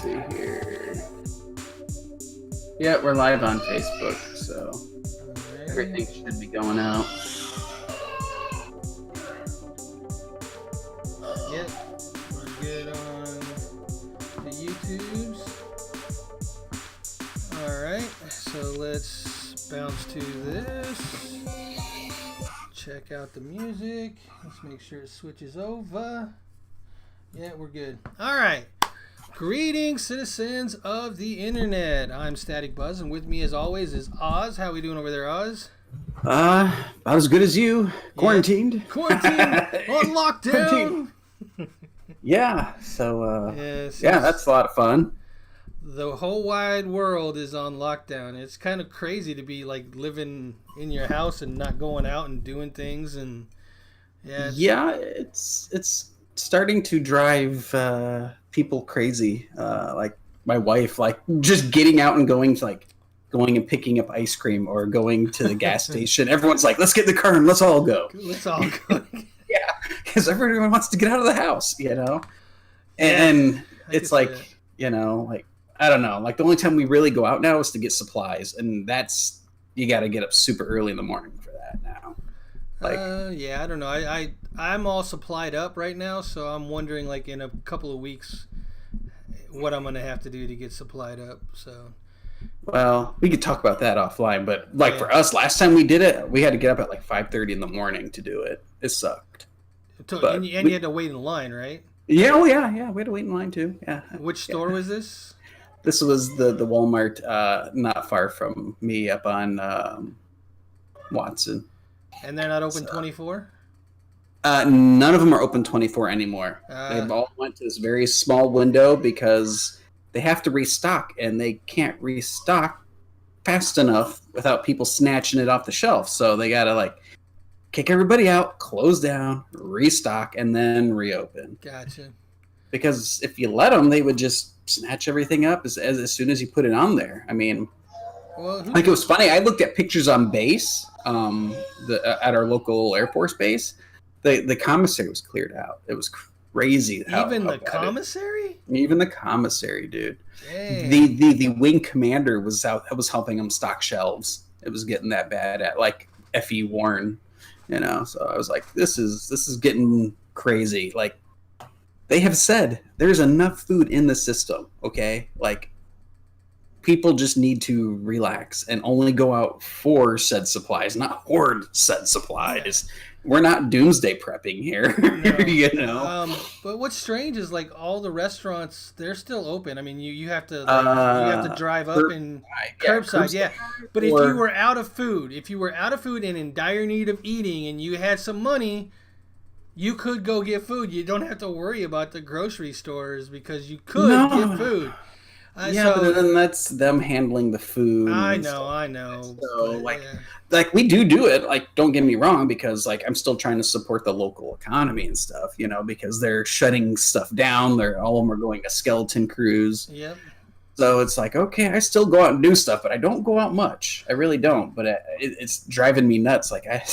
see here. Yeah, we're live on Facebook, so everything should be going out. Yep, we're good on the YouTubes. Alright, so let's bounce to this. Check out the music. Let's make sure it switches over. Yeah, we're good. Alright. Greetings, citizens of the internet. I'm Static Buzz, and with me, as always, is Oz. How we doing over there, Oz? About as good as you. Quarantined. Yeah. Quarantined on lockdown. Yeah. So, yes, yeah, that's a lot of fun. The whole wide world is on lockdown. It's kind of crazy to be like living in your house and not going out and doing things. And yeah, it's starting to drive people crazy. Like my wife, like just getting out and going and picking up ice cream or going to the gas station. Everyone's like, let's get in the car and let's all go. Let's all go. Yeah, because everyone wants to get out of the house, And it's like, like, I don't know. Like the only time we really go out now is to get supplies, and that's you got to get up super early in the morning for that now. Like, yeah, I don't know. I'm all supplied up right now, so I'm wondering, like, in a couple of weeks, what I'm gonna have to do to get supplied up. So, well, we could talk about that offline. But like for us, last time we did it, we had to get up at like 5:30 in the morning to do it. It sucked. And you had to wait in line, right? Yeah, we had to wait in line too. Yeah. Which store was this? This was the Walmart not far from me up on Watson. And they're not open 24? None of them are open 24 anymore. They've all went to this very small window because they have to restock, and they can't restock fast enough without people snatching it off the shelf. So they got to like kick everybody out, close down, restock, and then reopen. Gotcha. Because if you let them, they would just snatch everything up as soon as you put it on there. I mean, it was funny. I looked at pictures on base, at our local Air Force base. The commissary was cleared out. It was crazy. Even the commissary? Even the commissary, dude. Dang. The wing commander was out. That was helping them stock shelves. It was getting that bad at like F.E. Warren, So I was like, this is getting crazy. Like, they have said there's enough food in the system, okay? Like, people just need to relax and only go out for said supplies, not hoard said supplies. We're not doomsday prepping here, no. But what's strange is like all the restaurants, they're still open. I mean, you have to drive up and curbside, yeah. But if you were out of food, and in dire need of eating, and you had some money, you could go get food. You don't have to worry about the grocery stores because you could get food. But then that's them handling the food. I know. So, like we do it. Like, don't get me wrong, because like I'm still trying to support the local economy and stuff. Because they're shutting stuff down. All of them are going to skeleton crews. Yep. So it's like, okay, I still go out and do stuff, but I don't go out much. I really don't. But it's driving me nuts. Like I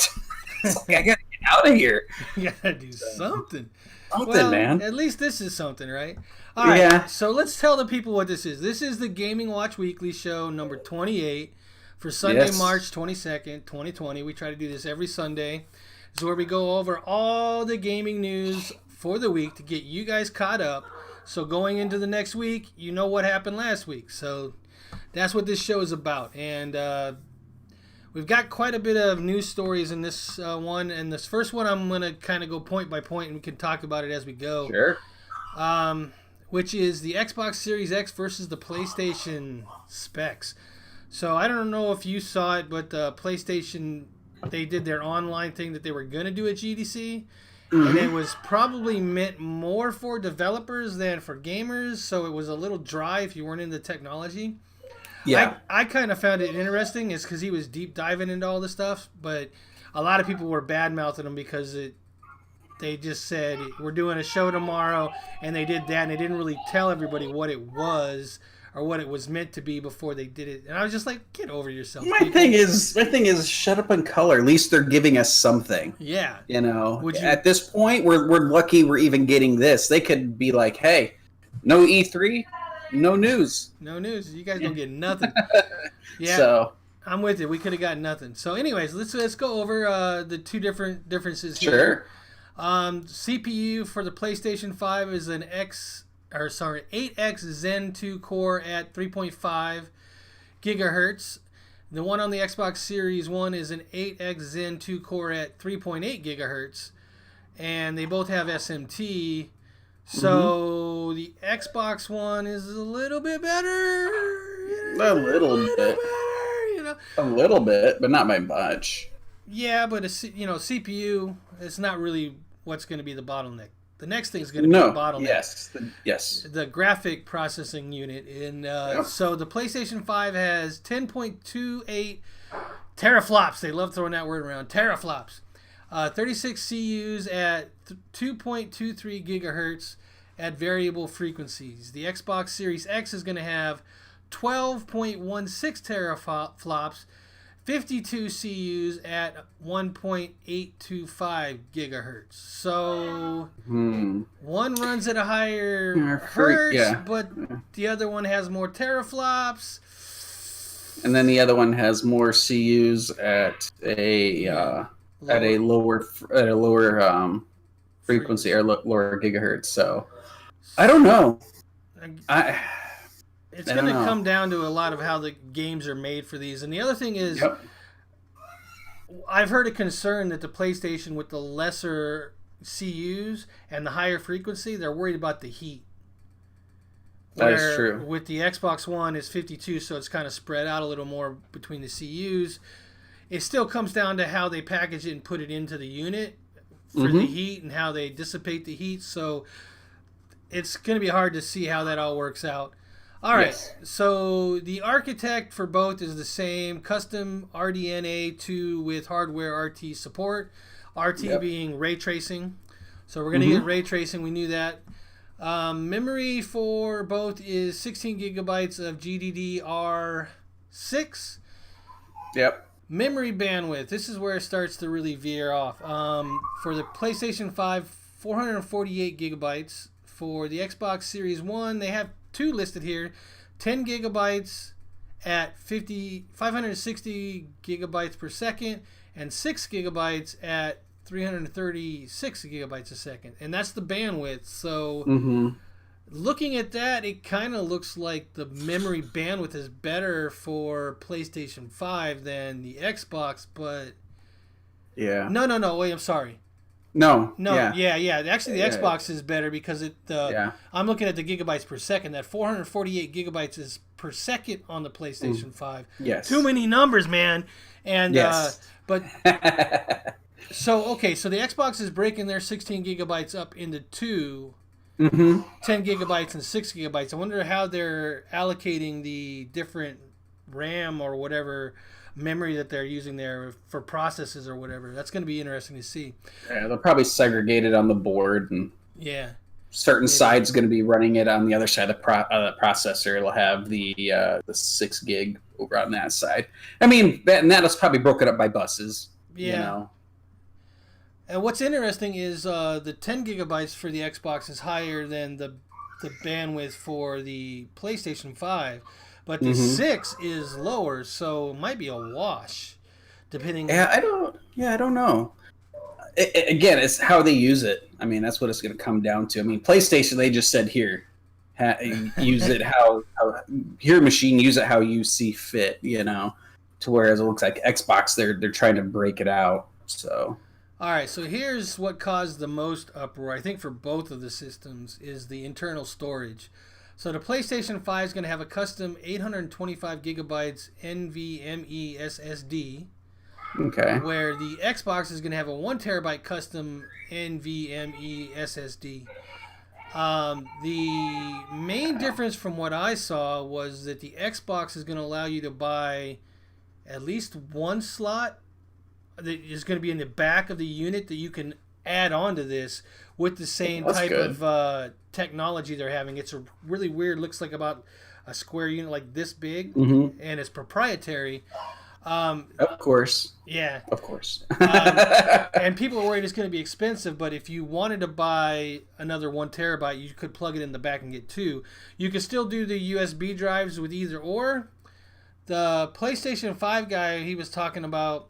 gotta get out of here. You gotta do something. Something, man. At least this is something, right? All right. Yeah. So let's tell the people what this is. This is the Gaming Watch Weekly Show number 28 for Sunday, March 22nd, 2020. We try to do this every Sunday. This is where we go over all the gaming news for the week to get you guys caught up. So going into the next week, you know what happened last week. So that's what this show is about. And we've got quite a bit of news stories in this one. And this first one, I'm going to kind of go point by point, and we can talk about it as we go. Sure. Which is the Xbox Series X versus the PlayStation specs. So I don't know if you saw it, but PlayStation, they did their online thing that they were going to do at GDC. Mm-hmm. And it was probably meant more for developers than for gamers. So it was a little dry if you weren't into technology. Yeah. I kind of found it interesting is because he was deep diving into all this stuff. But a lot of people were bad-mouthing him because they just said, we're doing a show tomorrow, and they did that, and they didn't really tell everybody what it was or what it was meant to be before they did it. And I was just like, get over yourself. My thing is shut up and color. At least they're giving us something. Yeah. At this point, we're lucky we're even getting this. They could be like, hey, no E3, no news. No news. You guys don't get nothing. Yeah. So I'm with you. We could have got nothing. So, anyways, let's go over the two different differences here. Sure. CPU for the PlayStation 5 is an 8X Zen 2 core at 3.5 gigahertz. The one on the Xbox Series 1 is an 8X Zen 2 core at 3.8 gigahertz. And they both have SMT. So the Xbox One is a little bit better. A little bit. A little bit, but not by much. Yeah, but CPU is not really what's going to be the bottleneck. The next thing is going to be the bottleneck. Yes. The graphic processing unit. So the PlayStation 5 has 10.28 teraflops. They love throwing that word around. Teraflops. 36 CUs at 2.23 gigahertz at variable frequencies. The Xbox Series X is going to have 12.16 teraflops, 52 CUs at 1.825 gigahertz. So one runs at a higher hertz, but the other one has more teraflops. And then the other one has more CUs at a lower frequency or lower gigahertz. So I don't know. It's going to come down to a lot of how the games are made for these. And the other thing is, I've heard a concern that the PlayStation with the lesser CUs and the higher frequency, they're worried about the heat. That is true. With the Xbox One, it's 52, so it's kind of spread out a little more between the CUs. It still comes down to how they package it and put it into the unit for the heat and how they dissipate the heat. So it's going to be hard to see how that all works out. All right, so the architect for both is the same, custom RDNA 2 with hardware RT support, RT being ray tracing. So we're going to get ray tracing, we knew that. Memory for both is 16 gigabytes of GDDR6. Yep. Memory bandwidth, this is where it starts to really veer off. For the PlayStation 5, 448 gigabytes. For the Xbox Series 1, they have two listed here, 10 gigabytes at 560 gigabytes per second and 6 gigabytes at 336 gigabytes a second, and that's the bandwidth. So looking at that, it kind of looks like the memory bandwidth is better for PlayStation 5 than the Xbox, but no, wait, I'm sorry. No. Yeah. Actually, the Xbox is better because I'm looking at the gigabytes per second. That 448 gigabytes is per second on the PlayStation 5. Yes. Too many numbers, man. And but so the Xbox is breaking their 16 gigabytes up into two. 10 gigabytes and 6 gigabytes. I wonder how they're allocating the different RAM or whatever memory that they're using there for processes or whatever. That's going to be interesting to see. Yeah, they'll probably segregate it on the board, and certain side's going to be running it on the other side of the processor. It'll have the 6 gig over on that side. I mean, that is probably broken up by buses. Yeah. You know? And what's interesting is the 10 gigabytes for the Xbox is higher than the bandwidth for the PlayStation 5. But the 6 is lower, so it might be a wash, depending. I don't know. Again, it's how they use it. I mean, that's what it's going to come down to. I mean, PlayStation, they just said here, use it how your machine, use it how you see fit. You know, to whereas it looks like Xbox, they're trying to break it out. So. All right, so here's what caused the most uproar, I think, for both of the systems is the internal storage. So the PlayStation 5 is going to have a custom 825 gigabytes NVMe SSD. Okay. Where the Xbox is going to have a 1 terabyte custom NVMe SSD. The main difference from what I saw was that the Xbox is going to allow you to buy at least one slot that is going to be in the back of the unit that you can add on to this with the same type of technology they're having. It's a really weird, looks like about a square unit like this big, and it's proprietary. Of course. Yeah. Of course. And people are worried it's going to be expensive, but if you wanted to buy another 1 terabyte, you could plug it in the back and get 2. You could still do the USB drives with either or. The PlayStation 5 guy, he was talking about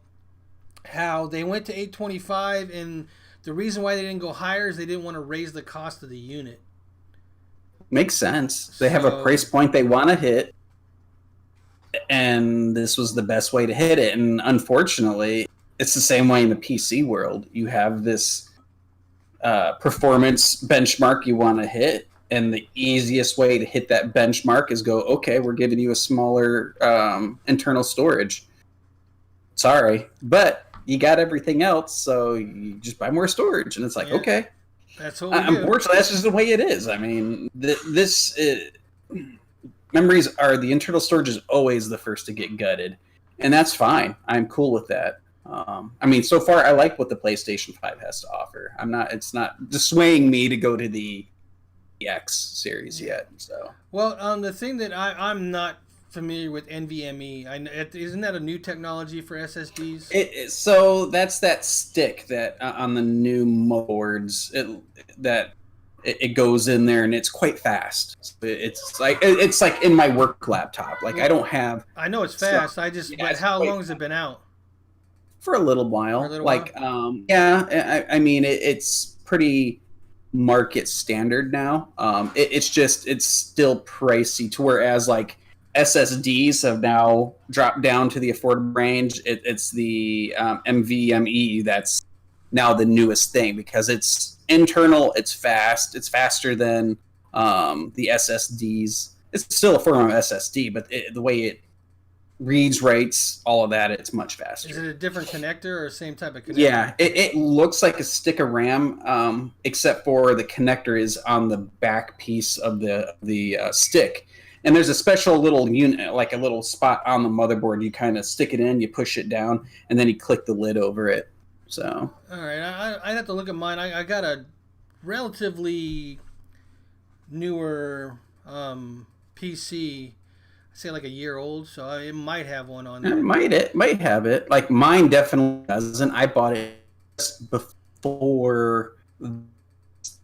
how they went to 825, and the reason why they didn't go higher is they didn't want to raise the cost of the unit. Makes sense. They have a price point they want to hit, and this was the best way to hit it. And unfortunately, it's the same way in the PC world. You have this performance benchmark you want to hit, and the easiest way to hit that benchmark is go, okay, we're giving you a smaller internal storage. Sorry, but you got everything else, so you just buy more storage. And it's like, okay. That's what we do. Unfortunately, that's just the way it is. I mean, memories are, the internal storage is always the first to get gutted, and that's fine. I'm cool with that. I mean, so far I like what the PlayStation 5 has to offer. It's not dissuading me to go to the X series yet. So, well, the thing that I'm not familiar with NVMe. Isn't that a new technology for SSDs? So that's that stick that on the new motherboards it goes in there, and it's quite fast. It's like in my work laptop. Like, I don't have. I know it's fast. But how long has it been out? For a little while. I mean, it's pretty market standard now. It's still pricey to whereas like SSDs have now dropped down to the affordable range. It's the NVMe that's now the newest thing because it's internal, it's fast, it's faster than the SSDs. It's still a form of SSD, but the way it reads, writes, all of that, it's much faster. Is it a different connector or same type of connector? Yeah, it looks like a stick of RAM, except for the connector is on the back piece of the stick. And there's a special little unit, like a little spot on the motherboard. You kind of stick it in, you push it down, and then you click the lid over it. So. All right, I'd have to look at mine. I got a relatively newer PC. I'd say like a year old, so it might have one on there. It might have it. Like mine definitely doesn't. I bought it just before. I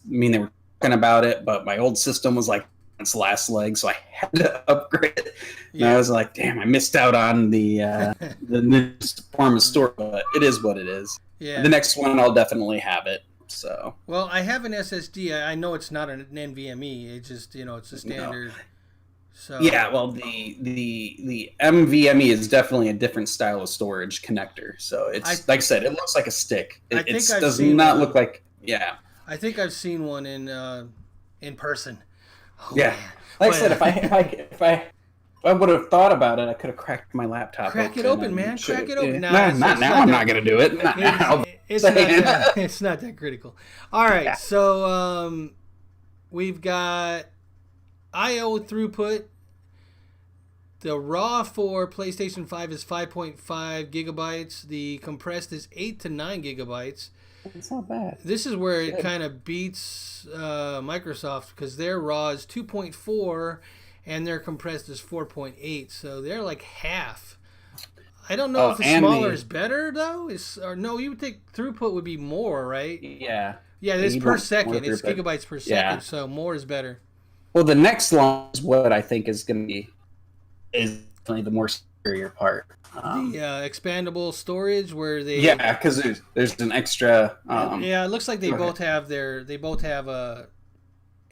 mean, they were talking about it, but my old system was like its last leg, so I had to upgrade it. Yeah. And I was like, damn, I missed out on the newest form of storage, but it is what it is. Yeah. The next one, I'll definitely have it. So. Well, I have an SSD. I know it's not an NVMe. It just, it's a standard. No. So. Yeah, well, the NVMe is definitely a different style of storage connector. So it's like I said, it looks like a stick. It does not look like. Yeah. I think I've seen one in person. Oh, yeah, man. Like I said, if I would have thought about it, I could have cracked my laptop. Crack it open, man. Crack it open. No, not now. I'm not going to do it. Not now. It's not that critical. All right, yeah. So we've got I/O throughput. The raw for PlayStation 5 is 5.5 gigabytes. The compressed is 8 to 9 gigabytes. It's not bad. This is where it kind of beats Microsoft because their raw is 2.4 and their compressed is 4.8. So they're like half. I don't know if the smaller is better though. No, you would think throughput would be more, right? Yeah. Yeah, it's per second. It's gigabytes per second, so more is better. Well, the next one is what I think is going to be definitely the more superior part. The expandable storage where they because there's an extra it looks like they both have a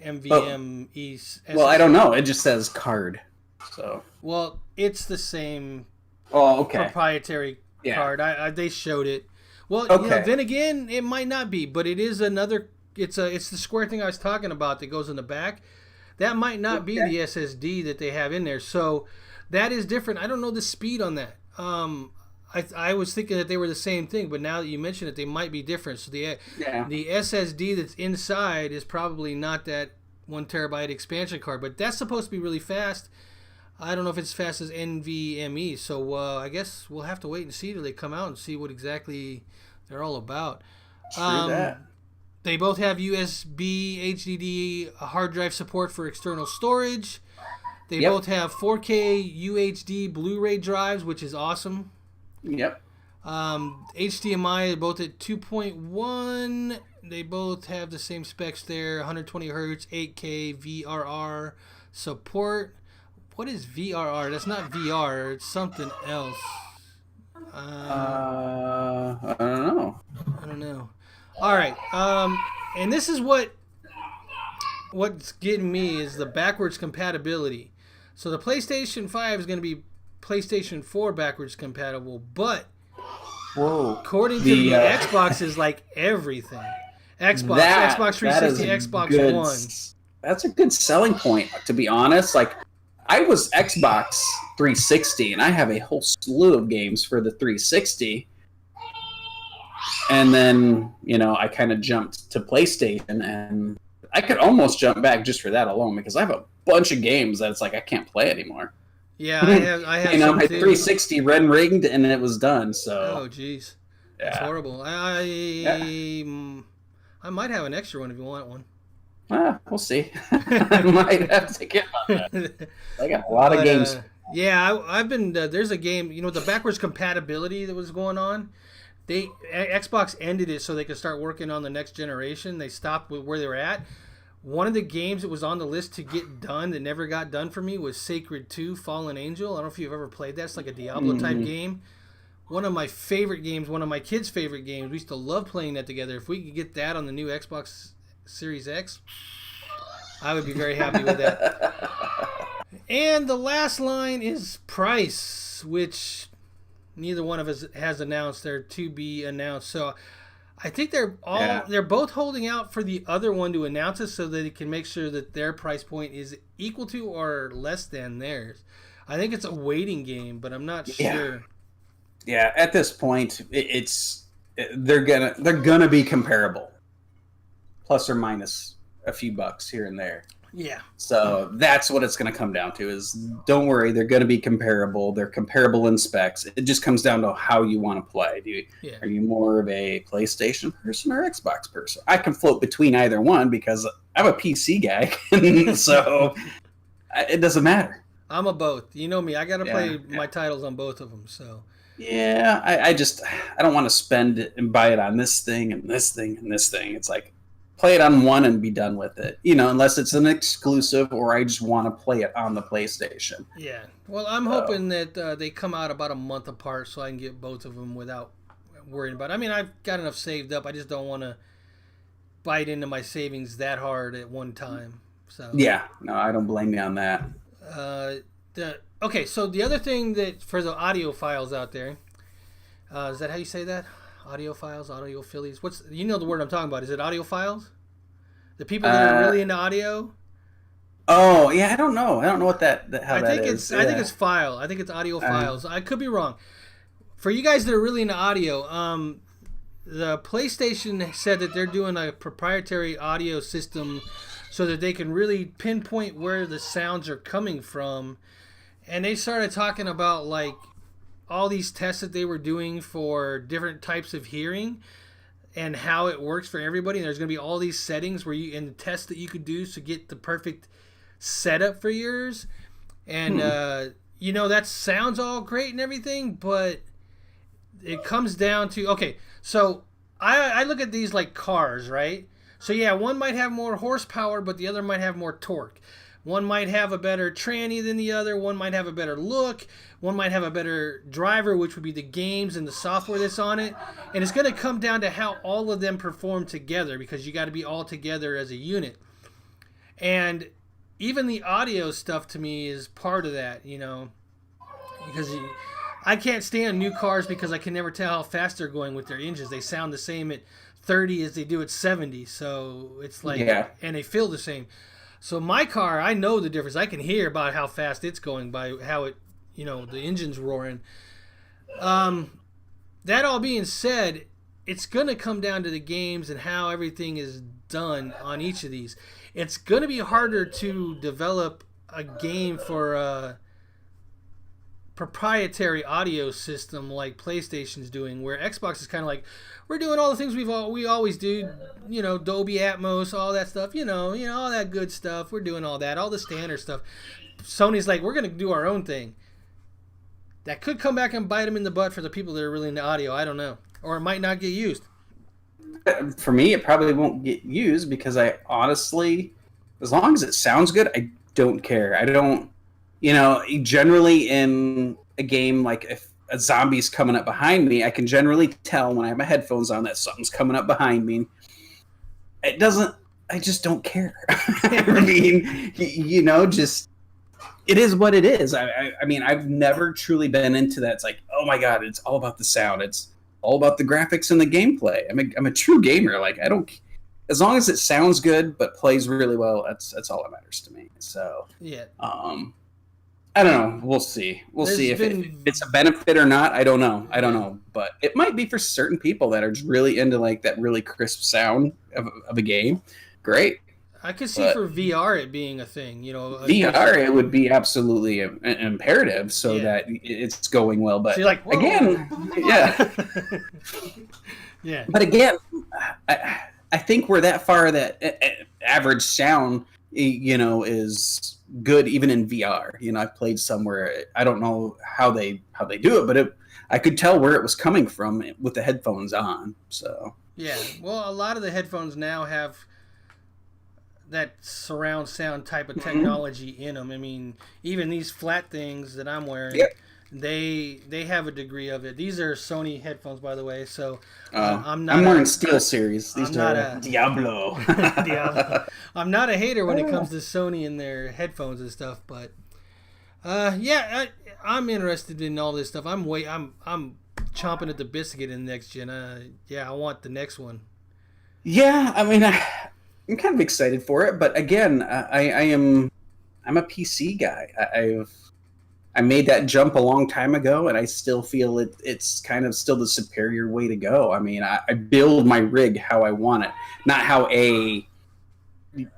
NVMe. Well, I don't know. It just says card. So well, it's the same proprietary card. They showed it. Well, then again, it might not be, but it is another. It's the square thing I was talking about that goes in the back. That might not be the SSD that they have in there. So that is different. I don't know the speed on that. I was thinking that they were the same thing, but now that you mention it, they might be different. So the SSD that's inside is probably not that 1 terabyte expansion card, but that's supposed to be really fast. I don't know if it's as fast as NVMe, so I guess we'll have to wait and see till they come out and see what exactly they're all about. True that. They both have USB, HDD, hard drive support for external storage. They both have 4K UHD Blu-ray drives, which is awesome. Yep. HDMI both at 2.1. They both have the same specs there. 120 hertz, 8K, VRR support. What is VRR? That's not VR. It's something else. I don't know. I don't know. All right. And this is what's getting me is the backwards compatibility. So the PlayStation 5 is going to be PlayStation 4 backwards compatible, but according to the Xbox is like everything. Xbox 360, Xbox good, One. That's a good selling point, to be honest. Like, I was Xbox 360, and I have a whole slew of games for the 360. And then, I kind of jumped to PlayStation, and I could almost jump back just for that alone, because I have a bunch of games that it's like I can't play anymore. Yeah, I have. My 360 ringed, and it was done. So. Oh, jeez. Yeah. That's horrible. I might have an extra one if you want one. We'll see. I might have to get on that. I got a lot of games. I've been. There's a game. The backwards compatibility that was going on. Xbox ended it so they could start working on the next generation. They stopped with where they were at. One of the games that was on the list to get done that never got done for me was Sacred 2: Fallen Angel. I don't know if you've ever played that. It's like a Diablo type game. One of my favorite games, one of my kids' favorite games. We used to love playing that together. If we could get that on the new Xbox Series X, I would be very happy with that. And the last line is price, which neither one of us has announced. They're to be announced. So I think they're both holding out for the other one to announce it so that it can make sure that their price point is equal to or less than theirs. I think it's a waiting game, but I'm not sure. Yeah, at this point, they're gonna be comparable, plus or minus a few bucks here and there. Yeah. So that's what it's going to come down to is don't worry, they're going to be comparable. They're comparable in specs. It just comes down to how you want to play. Are you more of a PlayStation person or Xbox person? I can float between either one because I'm a PC guy. So it doesn't matter. I'm a both. You know me. I got to play my titles on both of them. So yeah, I don't want to spend it and buy it on this thing and this thing and this thing. It's like, play it on one and be done with it, unless it's an exclusive or I just want to play it on the PlayStation. Yeah. Well, I'm hoping that they come out about a month apart so I can get both of them without worrying about it. I mean, I've got enough saved up. I just don't want to bite into my savings that hard at one time. So yeah, no, I don't blame you on that. Okay, so the other thing that for the audio files out there, is that how you say that? Audiophiles, audiophiles. You know the word I'm talking about? Is it audiophiles? The people that are really into audio. Oh yeah, I don't know. I don't know what that I think it's file. I think it's audiophiles. I could be wrong. For you guys that are really into audio, the PlayStation said that they're doing a proprietary audio system so that they can really pinpoint where the sounds are coming from, and they started talking about like all these tests that they were doing for different types of hearing and how it works for everybody. And there's going to be all these settings where you, in the tests that you could do to get the perfect setup for yours. And, that sounds all great and everything, but it comes down to, okay, so I look at these like cars, right? So yeah, one might have more horsepower, but the other might have more torque. One might have a better tranny than the other. One might have a better look. One might have a better driver, which would be the games and the software that's on it. And it's going to come down to how all of them perform together because you got to be all together as a unit. And even the audio stuff to me is part of that, because I can't stand new cars because I can never tell how fast they're going with their engines. They sound the same at 30 as they do at 70. So it's like, and they feel the same. So my car, I know the difference. I can hear about how fast it's going by how it, the engine's roaring. That all being said, it's going to come down to the games and how everything is done on each of these. It's going to be harder to develop a game for a proprietary audio system like PlayStation's doing, where Xbox is kind of like, we're doing all the things we always do, Dolby Atmos, all that stuff, all that good stuff. We're doing all that, all the standard stuff. Sony's like, we're going to do our own thing. that could come back and bite them in the butt for the people that are really into audio. I don't know. Or it might not get used. For me, it probably won't get used because I honestly, as long as it sounds good, I don't care. I don't, generally in a game, like if a zombie's coming up behind me, I can generally tell when I have my headphones on that something's coming up behind me. I just don't care. I mean, just, it is what it is. I mean, I've never truly been into that. It's like, oh my God, it's all about the sound. It's all about the graphics and the gameplay. I'm a true gamer. Like, I don't, as long as it sounds good but plays really well, that's all that matters to me. So yeah. I don't know. We'll see. We'll see if it's a benefit or not. I don't know. But it might be for certain people that are really into like that really crisp sound of a game. Great. I could see for VR it being a thing. VR, it would be absolutely imperative so that it's going well. But so you're like, again, yeah. Yeah. But again, I think we're that far that average sound, is good even in VR. I've played somewhere. I don't know how they do it, but I could tell where it was coming from with the headphones on. So yeah, well, a lot of the headphones now have that surround sound type of technology in them. I mean, even these flat things that I'm wearing, they have a degree of it. These are Sony headphones, by the way. So I'm wearing Steel Series. These are Diablo. Diablo. I'm not a hater when it comes to Sony and their headphones and stuff, but I'm interested in all this stuff. I'm chomping at the bit to get in the next gen. I want the next one. Yeah, I mean, I'm kind of excited for it, but again, I'm a PC guy. I made that jump a long time ago, and I still feel it's kind of still the superior way to go. I mean, I build my rig how I want it, not how a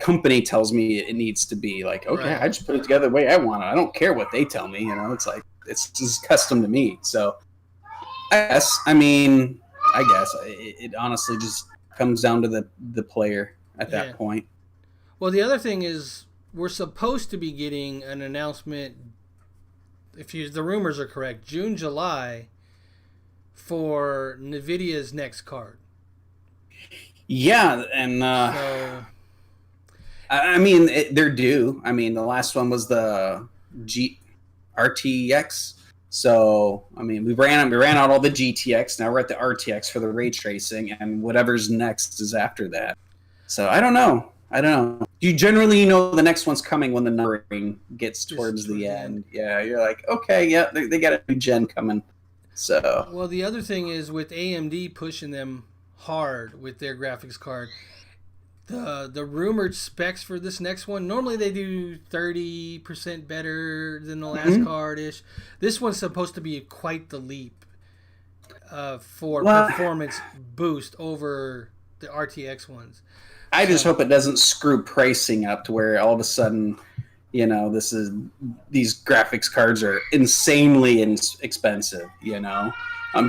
company tells me it needs to be. Like, okay, I just put it together the way I want it. I don't care what they tell me. It's like it's just custom to me. So, I guess it honestly just comes down to the player at that point. Well, the other thing is we're supposed to be getting an announcement, if the rumors are correct, June, July, for NVIDIA's next card. Yeah, and I mean, they're due. I mean, the last one was the RTX. So, I mean, we ran out all the GTX. Now we're at the RTX for the ray tracing, and whatever's next is after that. So I don't know. You generally the next one's coming when the numbering gets towards the end. Yeah, you're like, okay, yeah, they got a new gen coming. So well, the other thing is with AMD pushing them hard with their graphics card, the rumored specs for this next one, normally they do 30% better than the last card-ish. This one's supposed to be quite the leap for performance boost over the RTX ones. I just hope it doesn't screw pricing up to where all of a sudden, these graphics cards are insanely expensive.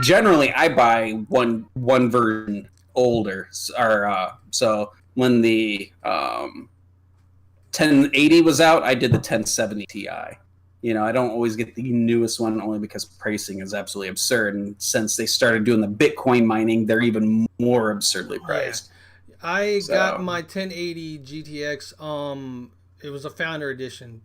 Generally I buy one version older, or so when the 1080 was out, I did the 1070 Ti. I don't always get the newest one only because pricing is absolutely absurd, and since they started doing the Bitcoin mining, they're even more absurdly priced. Yeah. I got my 1080 GTX. It was a founder edition.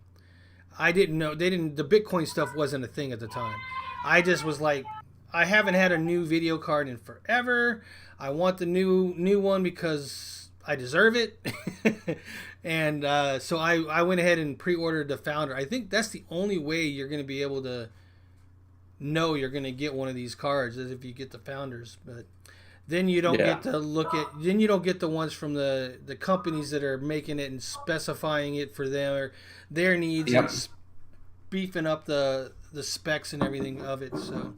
I didn't know the Bitcoin stuff wasn't a thing at the time. I just was like, I haven't had a new video card in forever. I want the new one because I deserve it. And so I went ahead and pre-ordered the founder. I think that's the only way you're going to be able to know you're going to get one of these cards is if you get the founders, but then you don't get to look at. Then you don't get the ones from the companies that are making it and specifying it for their needs and beefing up the specs and everything of it. So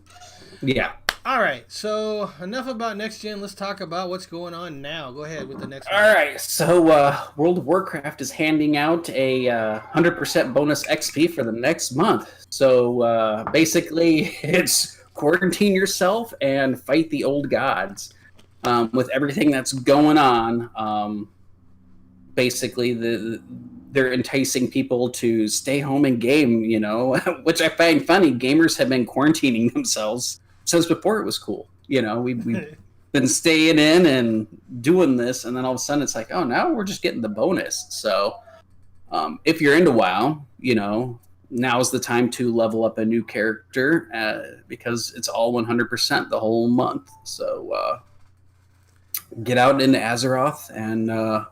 yeah. All right. So enough about next gen. Let's talk about what's going on now. Go ahead with the next one. All right. So World of Warcraft is handing out a 100% bonus XP for the next month. So basically, it's quarantine yourself and fight the old gods. With everything that's going on, basically they're enticing people to stay home and game, which I find funny. Gamers have been quarantining themselves since before it was cool. We've been staying in and doing this, and then all of a sudden it's like, oh, now we're just getting the bonus. So if you're into WoW, now's the time to level up a new character because it's all 100% the whole month. So get out into Azeroth and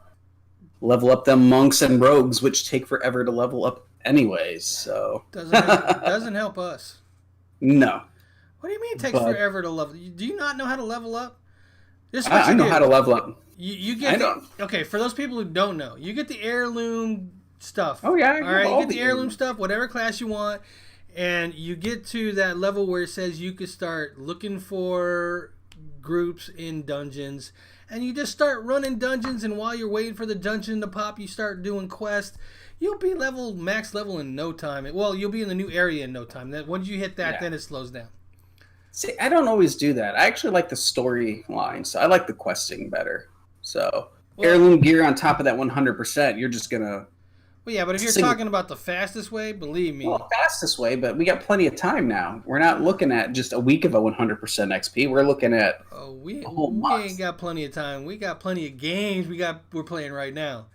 level up them monks and rogues, which take forever to level up anyways. So doesn't help us. No. What do you mean it takes forever to level? Do you not know how to level up? I know how to level up. You get okay, for those people who don't know, you get the heirloom stuff. Oh yeah, all right. You get the heirloom stuff, whatever class you want, and you get to that level where it says you can start looking for groups in dungeons, and you just start running dungeons. And while you're waiting for the dungeon to pop, you start doing quests. You'll be max level in no time. Well, you'll be in the new area in no time. That once you hit that, then it slows down. See, I don't always do that. I actually like the storyline, so I like the questing better. So heirloom gear on top of that 100%, you're just gonna. Well, yeah, but if you're talking about the fastest way, believe me. Well, fastest way, but we got plenty of time now. We're not looking at just a week of a 100% XP. We're looking at we ain't got plenty of time. We got plenty of games we're playing right now.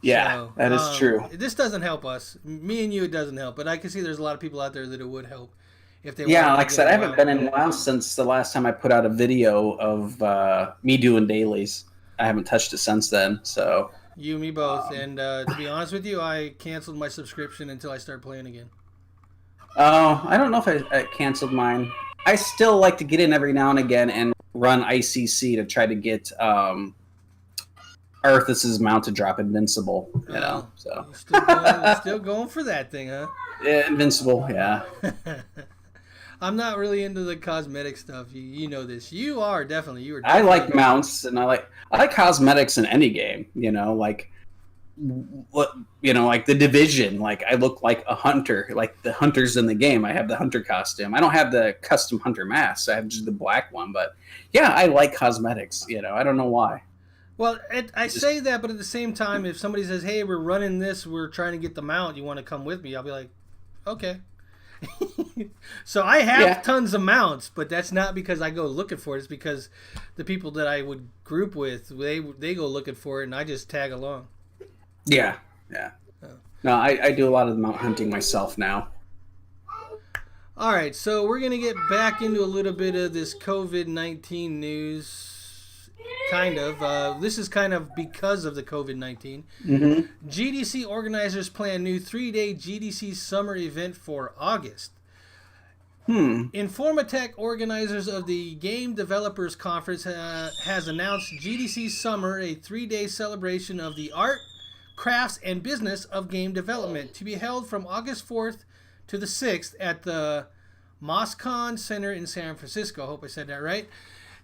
Yeah, so, that is true. This doesn't help us. Me and you, it doesn't help. But I can see there's a lot of people out there that it would help if they. Yeah, like I said, I haven't been in WoW since the last time I put out a video of me doing dailies. I haven't touched it since then. So you and me both. And to be honest with you, I canceled my subscription until I start playing again. Oh, I don't know if I canceled mine. I still like to get in every now and again and run ICC to try to get Arthas's mount to drop invincible. So still going for that thing, huh? Yeah, invincible. Yeah. I'm not really into the cosmetic stuff. You know this. You are definitely. I like mounts, and I like cosmetics in any game. Like the Division. Like I look like a hunter, like the hunters in the game. I have the hunter costume. I don't have the custom hunter mask. I have just the black one. But yeah, I like cosmetics. I don't know why. Well, I say that, but at the same time, if somebody says, "Hey, we're running this. We're trying to get the mount. You want to come with me?" I'll be like, "Okay." So I have tons of mounts, but that's not because I go looking for it. It's because the people that I would group with, they go looking for it, and I just tag along. Yeah. Oh. No, I do a lot of the mount hunting myself now. All right, so we're going to get back into a little bit of this COVID-19 news. Kind of. This is kind of because of the COVID-19. Mm-hmm. GDC organizers plan new 3-day GDC summer event for August. Informatech organizers of the Game Developers Conference has announced GDC Summer, a 3-day celebration of the art, crafts, and business of game development, to be held from August 4th to the 6th at the MOSCON Center in San Francisco. I hope I said that right.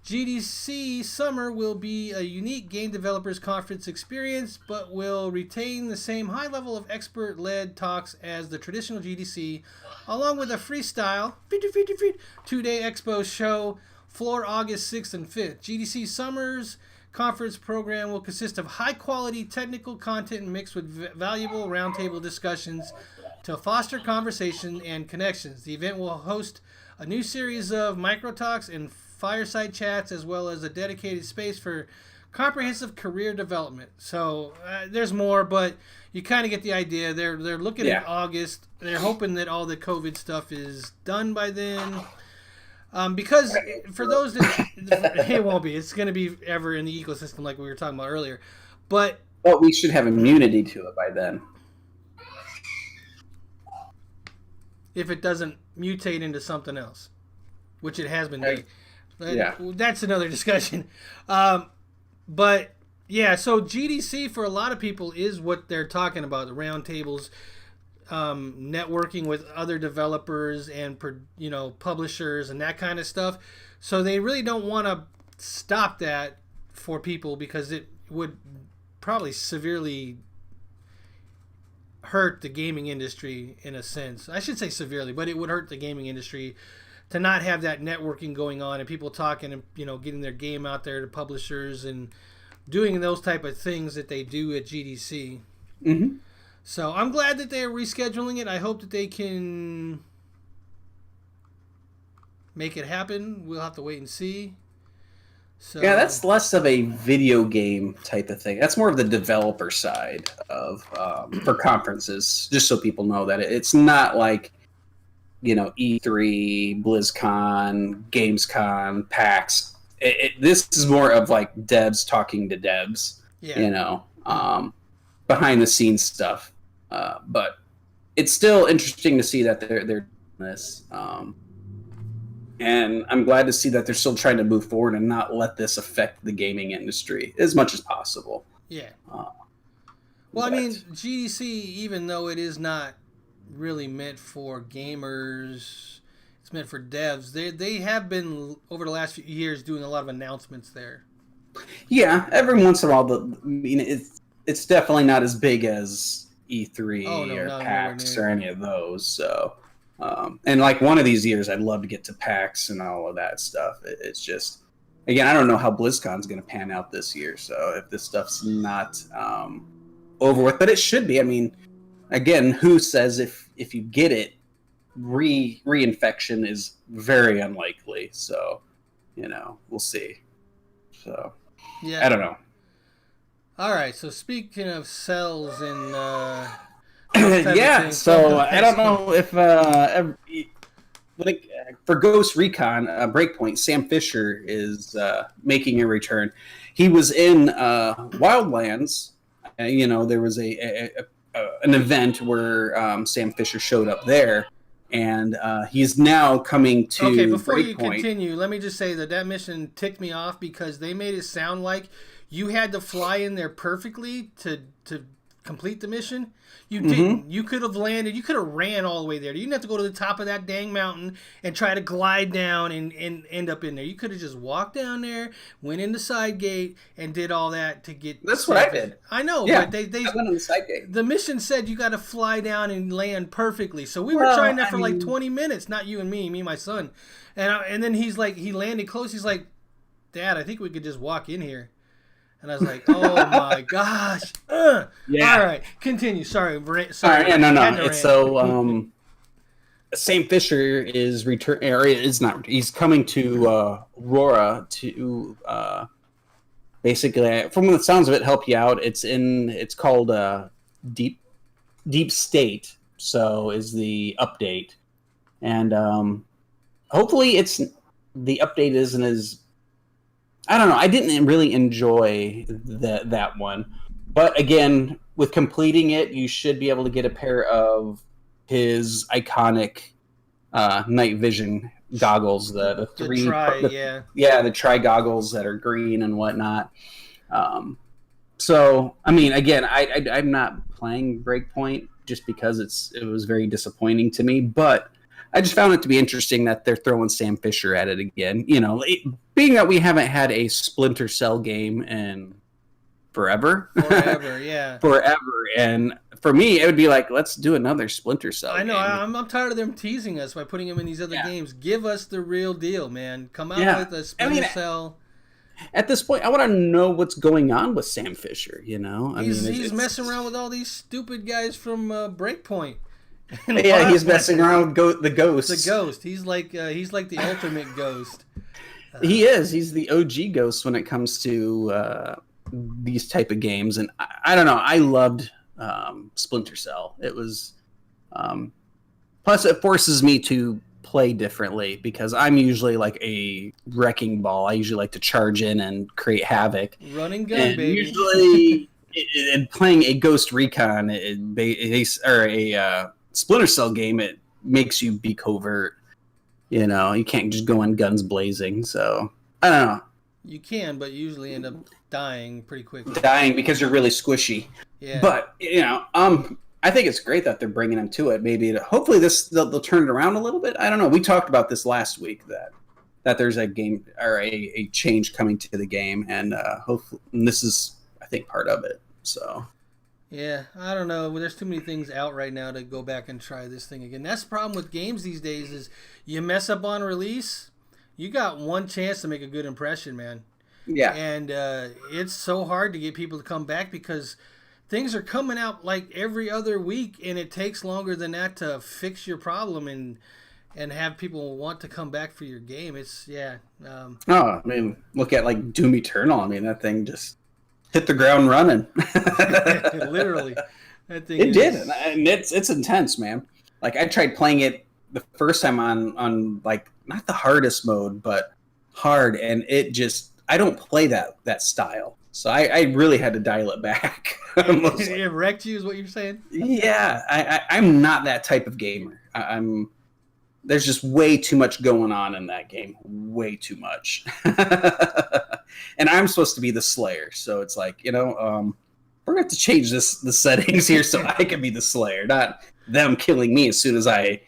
GDC Summer will be a unique game developers conference experience, but will retain the same high level of expert-led talks as the traditional GDC, along with a freestyle 2-day expo show floor August 6th and 5th. GDC Summer's conference program will consist of high-quality technical content mixed with valuable roundtable discussions to foster conversation and connections. The event will host a new series of micro talks and fireside chats, as well as a dedicated space for comprehensive career development. So there's more, but you kind of get the idea. They're looking at August. They're hoping that all the COVID stuff is done by then. Because for those that it won't be, it's going to be ever in the ecosystem like we were talking about earlier. But we should have immunity to it by then. If it doesn't mutate into something else, which it has been doing. Yeah. That's another discussion. But yeah, so GDC for a lot of people is what they're talking about, the roundtables, networking with other developers and publishers and that kind of stuff. So they really don't want to stop that for people because it would probably severely hurt the gaming industry in a sense. I should say severely, but it would hurt the gaming industry to not have that networking going on and people talking and getting their game out there to publishers and doing those type of things that they do at GDC. Mm-hmm. So I'm glad that they're rescheduling it. I hope that they can make it happen. We'll have to wait and see. So, yeah, that's less of a video game type of thing. That's more of the developer side of for conferences. Just so people know that it's not like E3, BlizzCon, Gamescom, PAX. This is more of like devs talking to devs. Yeah. Behind the scenes stuff. But it's still interesting to see that they're doing this. And I'm glad to see that they're still trying to move forward and not let this affect the gaming industry as much as possible. Yeah. Well, I mean, GDC, even though it is not really meant for gamers, it's meant for devs. They have been, over the last few years, doing a lot of announcements there. Yeah, every once in a while, it's definitely not as big as E3 or PAX or any of those. So, and like one of these years, I'd love to get to PAX and all of that stuff. It's just, again, I don't know how BlizzCon's going to pan out this year. So if this stuff's not over with, but it should be. I mean, again, who says if you get it, reinfection is very unlikely. So, we'll see. So, yeah, I don't know. All right. So speaking of cells and yeah, so I don't know if for Ghost Recon Breakpoint, Sam Fisher is making a return. He was in Wildlands. There was an event where Sam Fisher showed up there, and he's now coming to. Okay, before you Breakpoint. Continue, let me just say that mission ticked me off because they made it sound like you had to fly in there perfectly to complete the mission. You didn't. You could have landed. You could have ran all the way there. You didn't have to go to the top of that dang mountain and try to glide down and end up in there. You could have just walked down there, went in the side gate, and did all that to get. That's what I did. I know, yeah, but they went on the side gate. The mission said you got to fly down and land perfectly. So we were trying that for like 20 minutes. Not you and me and my son. And then he landed close. He's like, Dad, I think we could just walk in here. And I was like, oh my gosh. Yeah. All right. Continue. Sorry. Sorry. Yeah, no. It's so Sam Fisher is he's coming to Aurora to basically, from the sounds of it, help you out. It's called Deep State, so is the update. And hopefully the update isn't as, I don't know. I didn't really enjoy that one, but again, with completing it, you should be able to get a pair of his iconic night vision goggles, the tri goggles that are green and whatnot. So I mean, again, I'm not playing Breakpoint just because it was very disappointing to me, but I just found it to be interesting that they're throwing Sam Fisher at it again. Being that we haven't had a Splinter Cell game in forever. Forever, yeah. Forever. And for me, it would be like, let's do another Splinter Cell game. I'm tired of them teasing us by putting them in these other games. Give us the real deal, man. Come out with a Splinter Cell. At this point, I want to know what's going on with Sam Fisher, He's messing around with all these stupid guys from Breakpoint. Yeah, he's messing around with the Ghost. The Ghost. He's like the ultimate Ghost. He is. He's the OG Ghost when it comes to these type of games, and I don't know. I loved Splinter Cell. It was plus it forces me to play differently because I'm usually like a wrecking ball. I usually like to charge in and create havoc. Running gun, baby. Usually, in playing a Ghost Recon or a Splinter Cell game, it makes you be covert. You can't just go in guns blazing. So I don't know. You can, but you usually end up dying pretty quickly. Dying because you're really squishy. Yeah. But I think it's great that they're bringing them to it. Maybe hopefully they'll turn it around a little bit. I don't know. We talked about this last week that there's a game or a change coming to the game, and hopefully this is, I think, part of it. So. Yeah, I don't know. There's too many things out right now to go back and try this thing again. That's the problem with games these days is you mess up on release, you got one chance to make a good impression, man. Yeah. And it's so hard to get people to come back because things are coming out like every other week, and it takes longer than that to fix your problem and have people want to come back for your game. It's I mean, look at like Doom Eternal. I mean, that thing just hit the ground running. Literally, that thing. It did, and it's intense, man. Like I tried playing it the first time on like not the hardest mode, but hard, and it just I don't play that style. So I really had to dial it back. It wrecked you, is what you're saying? Yeah, I'm not that type of gamer. There's just way too much going on in that game. Way too much. And I'm supposed to be the Slayer, so it's like, we're going to have to change the settings here so I can be the Slayer, not them killing me as soon as I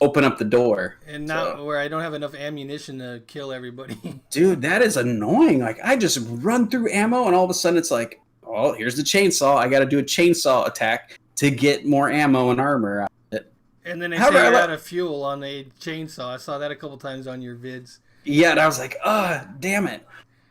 open up the door. And not where I don't have enough ammunition to kill everybody. Dude, that is annoying. Like, I just run through ammo, and all of a sudden it's like, oh, here's the chainsaw. I got to do a chainsaw attack to get more ammo and armor out of it. And then they say you're out of fuel on the chainsaw. I saw that a couple times on your vids. Yeah, and I was like, damn it.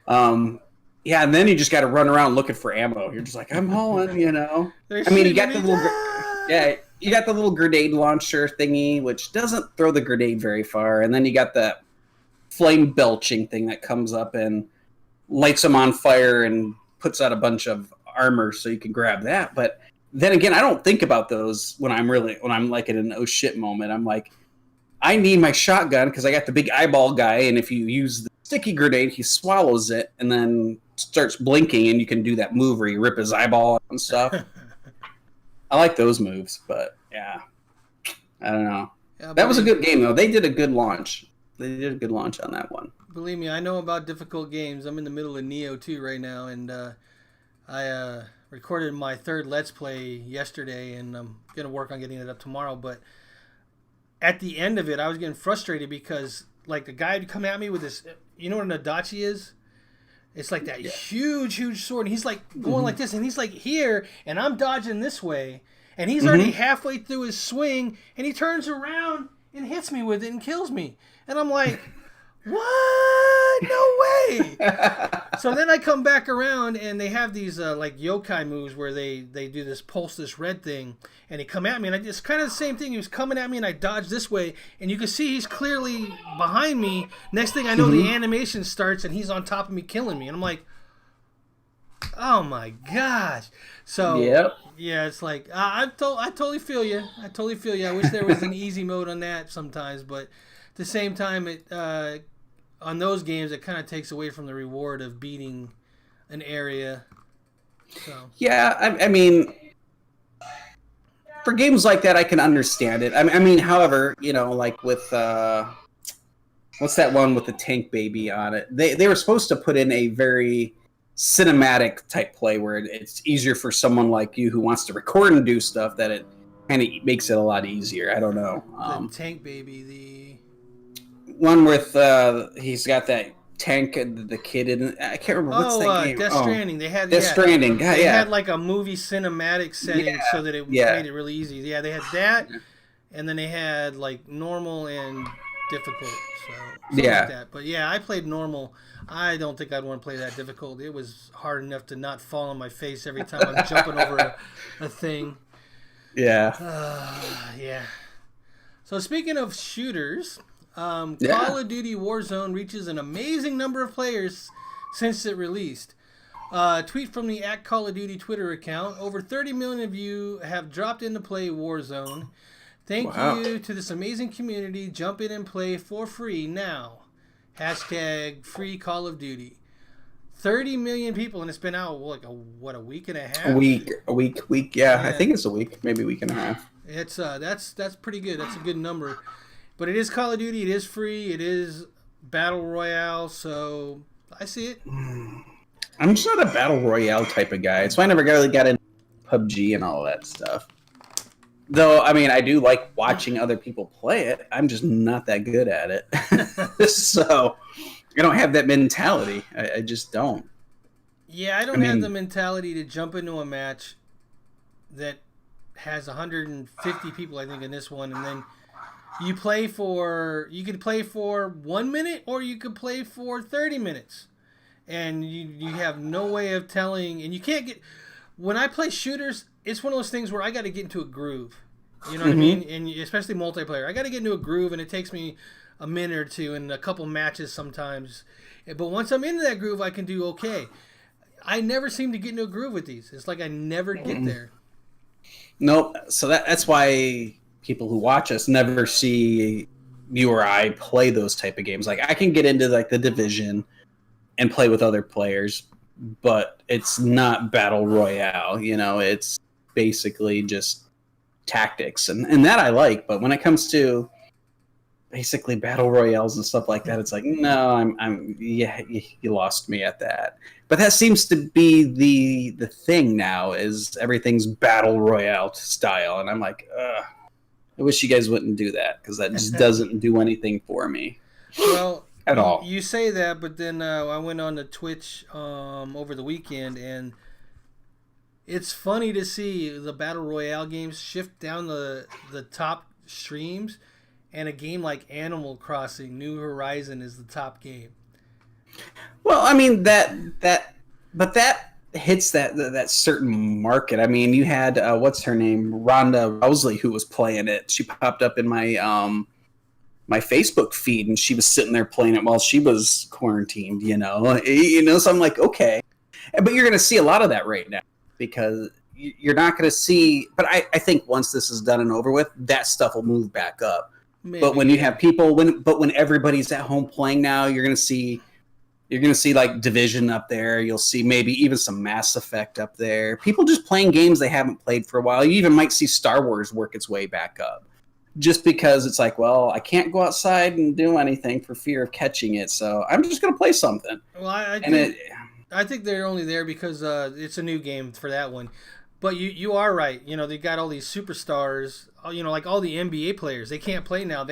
Yeah, and then you just got to run around looking for ammo. You're just like, I'm hauling, you got the you got the little grenade launcher thingy, which doesn't throw the grenade very far, and then you got that flame belching thing that comes up and lights them on fire and puts out a bunch of armor, so you can grab that. But then again, I don't think about those when I'm like in an oh shit moment. I'm like, I need my shotgun because I got the big eyeball guy, and if you use the sticky grenade, he swallows it and then starts blinking, and you can do that move where you rip his eyeball and stuff. I like those moves, but yeah, I don't know. Yeah, that was a good game, though. They did a good launch. They did a good launch on that one. Believe me, I know about difficult games. I'm in the middle of Neo 2 right now, and I recorded my third Let's Play yesterday, and I'm going to work on getting it up tomorrow. But at the end of it, I was getting frustrated because, like, the guy would come at me with this, you know what an Adachi is? It's like that huge sword, and he's like going like this, and he's like here, and I'm dodging this way, and he's already halfway through his swing, and he turns around and hits me with it and kills me. And I'm like, what? No way! So then I come back around, and they have these like yokai moves where they do this pulse, this red thing, and he come at me, and it's kind of the same thing. He was coming at me, and I dodged this way, and you can see he's clearly behind me. Next thing I know, the animation starts, and he's on top of me, killing me, and I'm like, oh my gosh! So yeah, it's like I totally feel you. I totally feel you. I wish there was an easy mode on that sometimes, but at the same time, it on those games, it kind of takes away from the reward of beating an area. So. Yeah, I mean, for games like that, I can understand it. I mean, however, like with what's that one with the tank baby on it? They were supposed to put in a very cinematic type play where it's easier for someone like you who wants to record and do stuff, that it kind of makes it a lot easier. I don't know. The tank baby, the one with he's got that tank and the kid in it. I can't remember what's that game. Death Stranding. They had Death Stranding. They had like a movie cinematic setting so that it made it really easy. Yeah, they had that, and then they had like normal and difficult. So like that. But yeah, I played normal. I don't think I'd want to play that difficult. It was hard enough to not fall on my face every time I'm jumping over a thing. Yeah. Yeah. So speaking of shooters. Call of Duty Warzone reaches an amazing number of players since it released. Tweet from the @Call of Duty Twitter account. Over 30 million of you have dropped in to play Warzone. Thank you to this amazing community. Jump in and play for free now. #free Call of Duty. 30 million people, and it's been out like a week and a half. A week. Yeah, I think it's a week, maybe a week and a half. It's that's pretty good. That's a good number. But it is Call of Duty. It is free. It is Battle Royale. So I see it. I'm just not a Battle Royale type of guy. So I never really got into PUBG and all that stuff. Though, I mean, I do like watching other people play it. I'm just not that good at it. So I don't have that mentality. I just don't. Yeah, I don't have the mentality to jump into a match that has 150 people, I think, in this one, and then you could play for 1 minute or you could play for 30 minutes. And you have no way of telling, and you can't get, when I play shooters, it's one of those things where I got to get into a groove. You know what I mean? And especially multiplayer, I got to get into a groove, and it takes me a minute or two and a couple matches sometimes. But once I'm into that groove, I can do okay. I never seem to get into a groove with these. It's like I never get there. Nope. So that's why people who watch us never see you or I play those type of games. Like, I can get into like the Division and play with other players, but it's not battle royale. You know, it's basically just tactics, and that I like. But when it comes to basically battle royales and stuff like that, it's like, no, you lost me at that. But that seems to be the thing now, is everything's battle royale style, and I'm like, I wish you guys wouldn't do that, because that just doesn't do anything for me. Well, at all. You say that, but then I went on to Twitch over the weekend, and it's funny to see the battle royale games shift down the top streams, and a game like Animal Crossing New Horizon is the top game. Well, I mean that hits that certain market. I mean, you had what's her name, Ronda Rousey, who was playing it. She popped up in my my Facebook feed, and she was sitting there playing it while she was quarantined. You know. So I'm like, okay, but you're going to see a lot of that right now, because you're not going to see. But I think once this is done and over with, that stuff will move back up. Maybe. But when you have people, when everybody's at home playing now, you're going to see like Division up there. You'll see maybe even some Mass Effect up there. People just playing games they haven't played for a while. You even might see Star Wars work its way back up, just because it's like, well, I can't go outside and do anything for fear of catching it, so I'm just going to play something. Well, I think they're only there because it's a new game for that one. But you are right. You know, they got all these superstars. You know, like all the NBA players. They can't play now.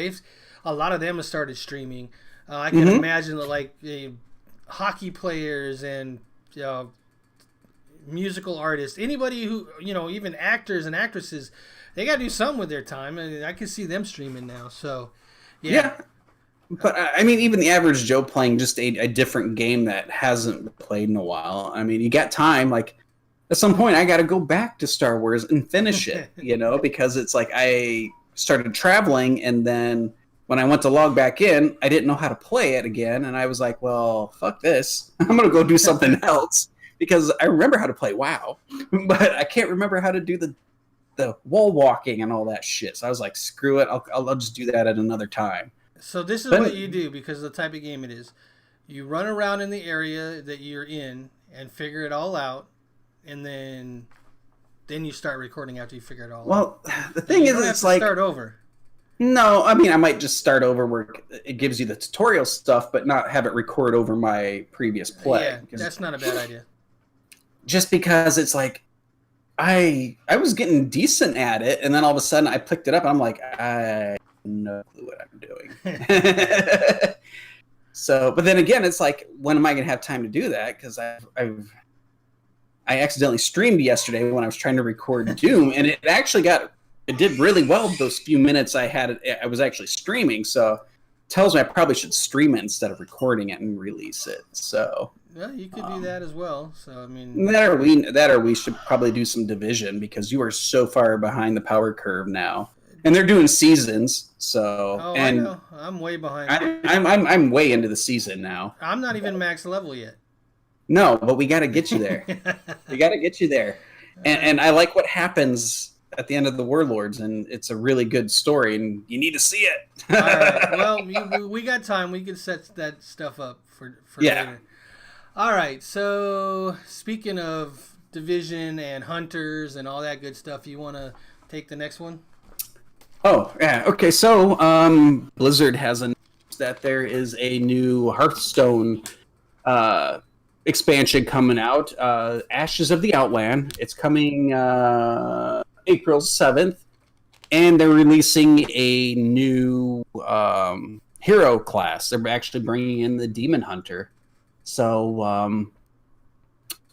A lot of them have started streaming. I can imagine that, like hockey players and musical artists, anybody who, even actors and actresses, they got to do something with their time, and I can see them streaming now. So, yeah. But I mean, even the average Joe playing just a different game that hasn't been played in a while. I mean, you got time. Like, at some point, I got to go back to Star Wars and finish it, because it's like I started traveling, and then when I went to log back in, I didn't know how to play it again, and I was like, well, fuck this. I'm going to go do something else, because I remember how to play WoW, but I can't remember how to do the wall walking and all that shit. So I was like, screw it. I'll just do that at another time. So this is what you do, because of the type of game it is. You run around in the area that you're in and figure it all out, and then you start recording after you figure it all out. Well, the thing is, it's like start over. No, I mean, I might just start over where it gives you the tutorial stuff, but not have it record over my previous play. Yeah, that's not a bad idea. Just because it's like, I was getting decent at it, and then all of a sudden I picked it up, and I'm like, I have no clue what I'm doing. So, but then again, it's like, when am I going to have time to do that? Because I accidentally streamed yesterday when I was trying to record Doom, and it actually did really well those few minutes I was actually streaming. So, it tells me I probably should stream it instead of recording it and release it. So, yeah, you could do that as well. So, I mean, that or we should probably do some Division, because you are so far behind the power curve now. And they're doing seasons, so. Oh, and I know. I'm way behind. I'm way into the season now. I'm not even max level yet. No, but we got to get you there. We got to get you there. And I like what happens at the end of the Warlords, and it's a really good story, and you need to see it. All right. Well, we got time. We can set that stuff up for later. All right. So, speaking of Division and Hunters and all that good stuff, you want to take the next one? Oh, yeah. Okay, so Blizzard has announced that there is a new Hearthstone expansion coming out, Ashes of the Outland. It's coming April 7th, and they're releasing a new hero class. They're actually bringing in the Demon Hunter. So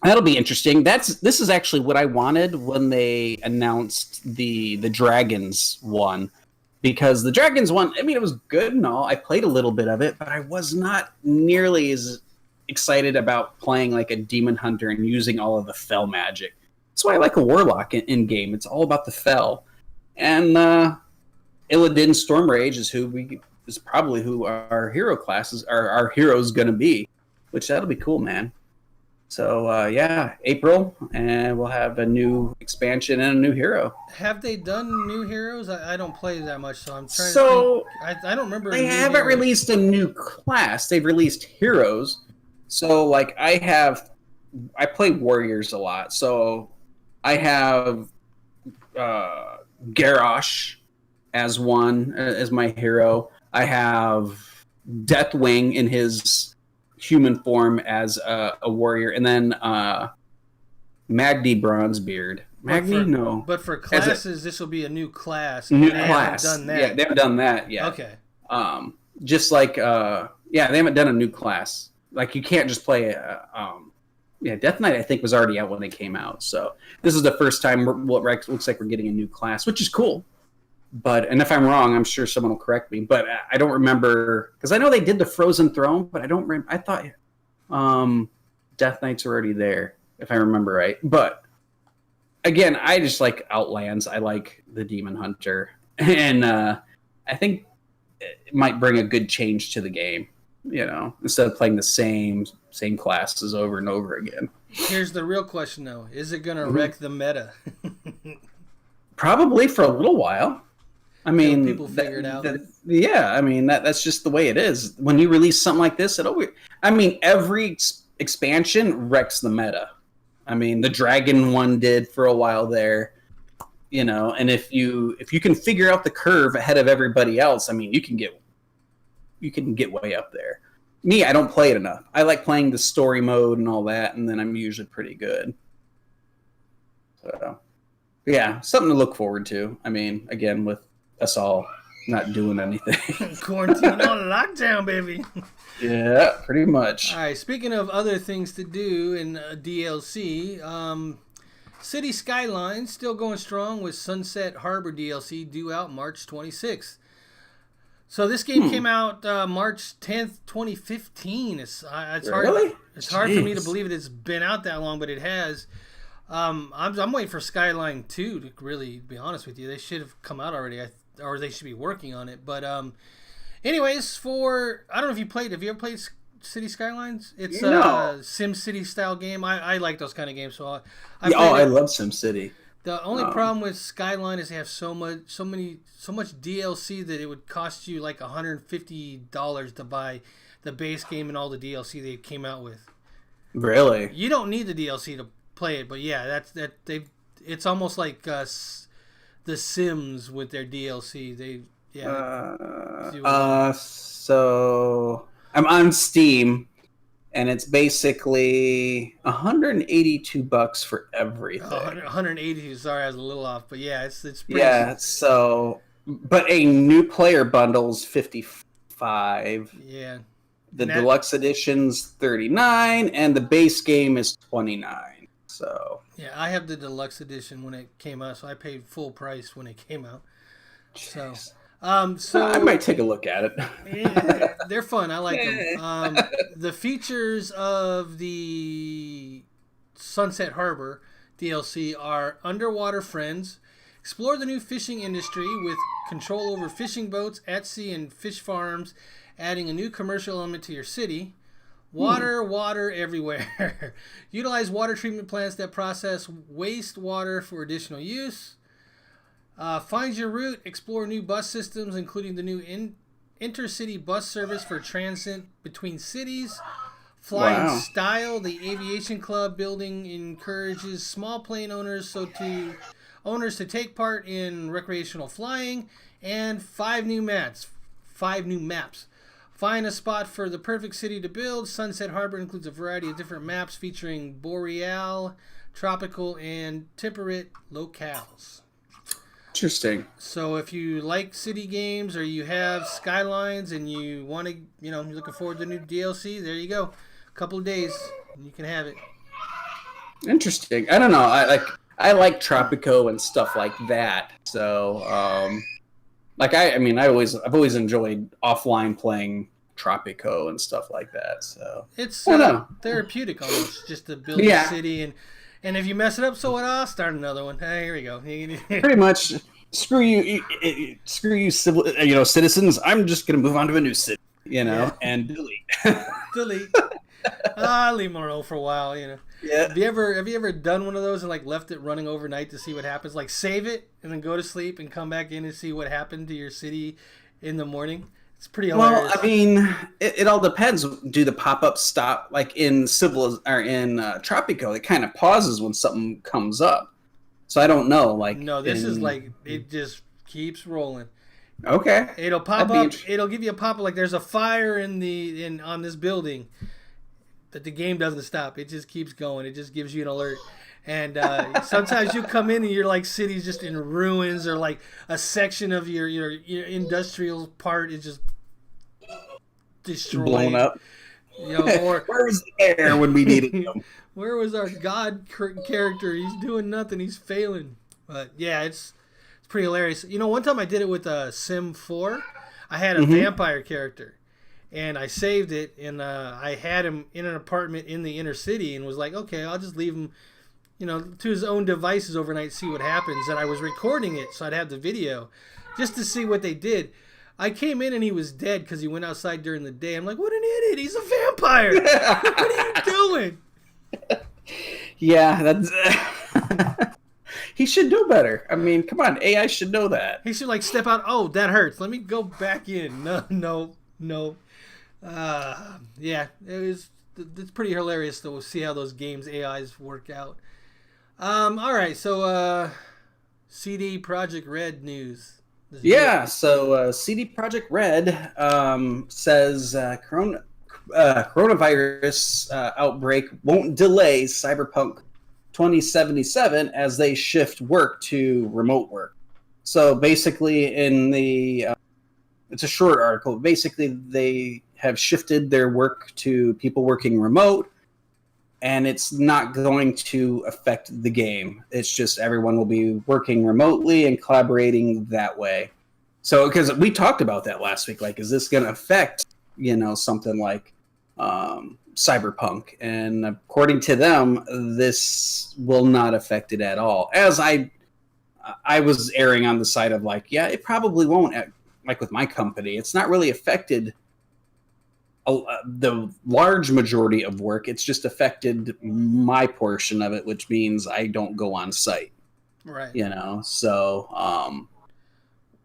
that'll be interesting. This is actually what I wanted when they announced the Dragons one, because the Dragons one, I mean, it was good and all. I played a little bit of it, but I was not nearly as excited about playing like a Demon Hunter and using all of the Fel magic. That's why I like a warlock in game. It's all about the fell, and Illidan Stormrage is probably who our hero classes our heroes going to be, which that'll be cool, man. So yeah, April, and we'll have a new expansion and a new hero. Have they done new heroes? I don't play that much, so I'm trying to think. I don't remember. They haven't released a new class. They've released heroes. So like I play warriors a lot. So I have Garrosh as my hero. I have Deathwing in his human form as a warrior, and then Magni Bronzebeard. No. But for classes, this will be a new class. New class. Done that. Yeah, they haven't done that yet. Okay. Just like they haven't done a new class. Like you can't just play Death Knight I think was already out when they came out. So this is the first time it looks like we're getting a new class, which is cool. And if I'm wrong, I'm sure someone will correct me. But I don't remember, because I know they did the Frozen Throne, but I don't remember. I thought Death Knight's already there, if I remember right. But again, I just like Outlands. I like the Demon Hunter, and I think it might bring a good change to the game. Instead of playing the same classes over and over again. Here's the real question, though: is it going to wreck the meta? Probably for a little while. I mean, people figure it out. I mean, that's just the way it is. When you release something like this, every expansion wrecks the meta. I mean, the Dragon one did for a while there, and if you can figure out the curve ahead of everybody else, I mean, you can get way up there. Me, I don't play it enough. I like playing the story mode and all that, and then I'm usually pretty good. So, yeah, something to look forward to. I mean, again, with us all not doing anything. Quarantine on lockdown, baby. Yeah, pretty much. All right, speaking of other things to do in DLC, City Skylines still going strong with Sunset Harbor DLC due out March 26th. So this game came out March 10th, 2015. It's really? It's hard for me to believe it's been out that long, but it has. I'm waiting for Skyline 2 to really be honest with you. They should have come out already, or they should be working on it. But anyways, I don't know if you played. Have you ever played City Skylines? It's a Sim City style game. I like those kind of games. So I love Sim City. The only problem with Skyline is they have so much DLC that it would cost you like $150 to buy the base game and all the DLC they came out with. Really? You don't need the DLC to play it, but yeah, it's almost like The Sims with their DLC. So I'm on Steam, and it's basically $182 for everything. 180. Sorry, I was a little off, but yeah, it's pretty. Yeah. So, but a new player bundle's $55. Yeah. The deluxe edition's $39, and the base game is $29. So. Yeah, I have the deluxe edition when it came out, so I paid full price when it came out. Jeez. So I might take a look at it. Yeah, they're fun. I like them. The features of the Sunset Harbor DLC are underwater friends. Explore the new fishing industry with control over fishing boats at sea and fish farms, adding a new commercial element to your city. Water everywhere. Utilize water treatment plants that process wastewater for additional use. Find your route. Explore new bus systems, including the new intercity bus service for transit between cities. Fly in style. The Aviation Club building encourages small plane owners to take part in recreational flying. And 5 new maps. Find a spot for the perfect city to build. Sunset Harbor includes a variety of different maps featuring boreal, tropical, and temperate locales. Interesting. So if you like city games or you have Skylines and you want to, you're looking forward to new DLC, there you go. A couple of days and you can have it. Interesting. I don't know. I like Tropico and stuff like that. So, I've always enjoyed offline playing Tropico and stuff like that. So it's therapeutic almost, just to build a city, and And if you mess it up, so what? I'll start another one. Hey, here we go. Pretty much. Screw you, citizens. I'm just gonna move on to a new city, and delete. Delete. Leave them alone for a while, Yeah. Have you ever done one of those and like left it running overnight to see what happens? Like save it and then go to sleep and come back in and see what happened to your city in the morning? It's pretty hilarious. Well, I mean, it all depends. Do the pop-ups stop like in Tropico? It kind of pauses when something comes up. So I don't know. Like no, this is like it just keeps rolling. Okay. It'll pop up. It'll give you a pop up like there's a fire on this building. But the game doesn't stop. It just keeps going. It just gives you an alert. And sometimes you come in and you're like city's just in ruins, or like a section of your industrial part is just destroyed, blown up. Or where was the air when we needed him? Where was our god character? He's doing nothing. He's failing. But yeah, it's pretty hilarious. One time I did it with Sim 4. I had a vampire character. And I saved it, and I had him in an apartment in the inner city, and was like, okay, I'll just leave him, to his own devices overnight, see what happens. And I was recording it, so I'd have the video, just to see what they did. I came in, and he was dead because he went outside during the day. I'm like, what an idiot! He's a vampire. What are you doing? Yeah, that's. He should know better. I mean, come on, AI should know that. He should like step out. Oh, that hurts. Let me go back in. No. Yeah, it's pretty hilarious to see how those games AIs work out. All right, so CD Projekt Red news. CD Projekt Red says coronavirus outbreak won't delay Cyberpunk 2077 as they shift work to remote work. So basically, in the it's a short article. Basically, they have shifted their work to people working remote, and it's not going to affect the game. It's just everyone will be working remotely and collaborating that way. So, because we talked about that last week, like, is this going to affect, something like Cyberpunk? And according to them, this will not affect it at all. As I was erring on the side of like, yeah, it probably won't. Like with my company, it's not really affected the large majority of work. It's just affected my portion of it, which means I don't go on site. Right. So,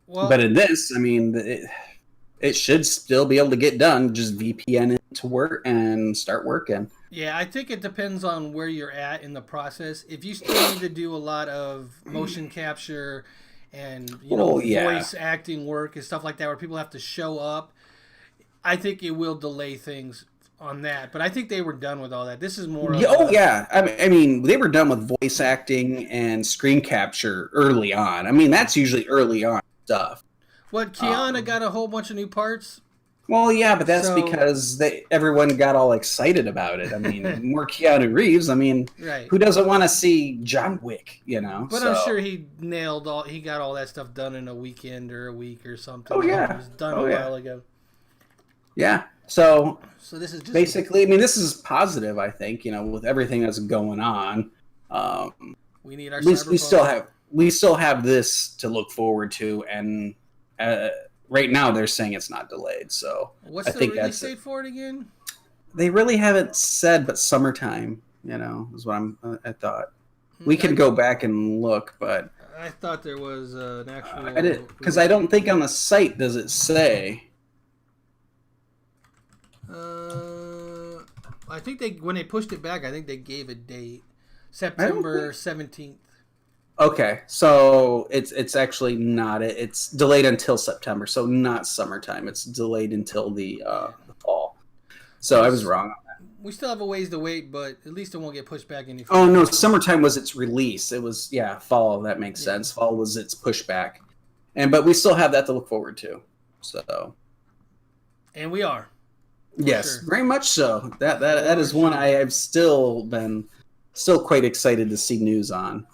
but in this, I mean, it should still be able to get done. Just VPN into work and start working. Yeah, I think it depends on where you're at in the process. If you still need to do a lot of motion capture and voice acting work and stuff like that, where people have to show up, I think it will delay things on that. But I think they were done with all that. This is more. I mean, they were done with voice acting and screen capture early on. I mean, that's usually early on stuff. What, Keanu got a whole bunch of new parts? Well, yeah, but that's because everyone got all excited about it. I mean, more Keanu Reeves. I mean, right. Who doesn't want to see John Wick, But I'm sure he got all that stuff done in a weekend or a week or something. Oh, yeah. It was done a while ago. Yeah. So this is just basically, I mean, this is positive, I think, with everything that's going on. We need our we still have this to look forward to, and right now they're saying it's not delayed. So what's the release date for it again? They really haven't said, but summertime, is what I thought. We can go back and look, but I thought there was an actual. I did, because I don't think on the site does it say. I think when they pushed it back, I think they gave a date, September 17th. Okay, so it's actually not. It's delayed until September, so not summertime. It's delayed until the fall. So I was wrong on that. We still have a ways to wait, but at least it won't get pushed back any further. Oh no, summertime was its release. It was fall. That makes sense. Fall was its pushback, but we still have that to look forward to. So, and we are. Yes, very much so. That is one I have still quite excited to see news on.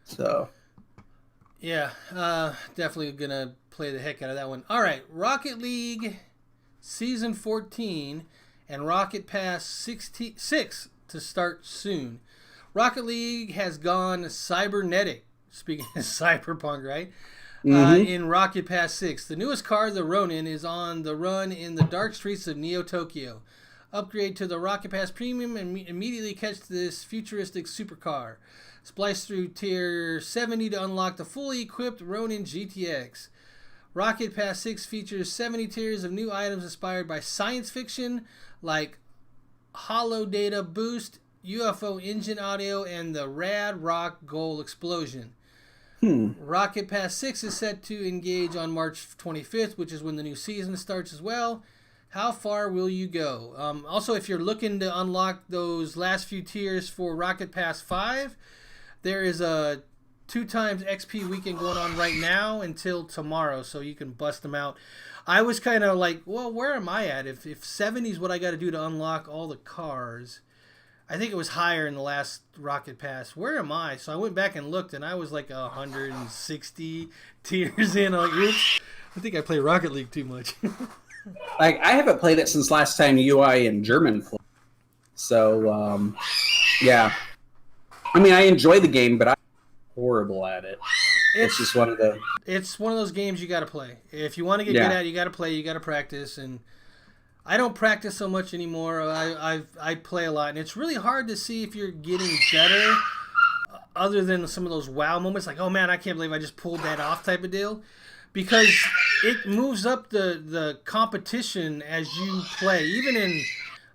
So, yeah, definitely gonna play the heck out of that one. All right, Rocket League Season 14 and Rocket Pass 6 to start soon. Rocket League has gone cybernetic. Speaking of cyberpunk, right? In Rocket Pass 6. The newest car, the Ronin, is on the run in the dark streets of Neo Tokyo. Upgrade to the Rocket Pass Premium and immediately catch this futuristic supercar. Splice through Tier 70 to unlock the fully equipped Ronin GTX. Rocket Pass 6 features 70 tiers of new items inspired by science fiction like Holo Data Boost, UFO engine audio, and the Rad Rock Goal Explosion. Rocket Pass 6 is set to engage on March 25th, which is when the new season starts as well. How far will you go? Also, if you're looking to unlock those last few tiers for Rocket Pass 5, there is a 2x XP weekend going on right now until tomorrow, so you can bust them out. I was kind of like, well, where am I at? If 70 is what I got to do to unlock all the cars, I think it was higher in the last Rocket Pass. Where am I? So I went back and looked, and I was like 160 tiers in. I'm like, oops, I think I play Rocket League too much. Like, I haven't played it since last time UI and German played. So, yeah. I mean, I enjoy the game, but I'm horrible at it. It's just one of the... It's one of those games you got to play. If you want to get good at it, you got to play, you got to practice, and... I don't practice so much anymore. I play a lot, and it's really hard to see if you're getting better other than some of those wow moments, like, oh man, I can't believe I just pulled that off type of deal, because it moves up the competition as you play. Even in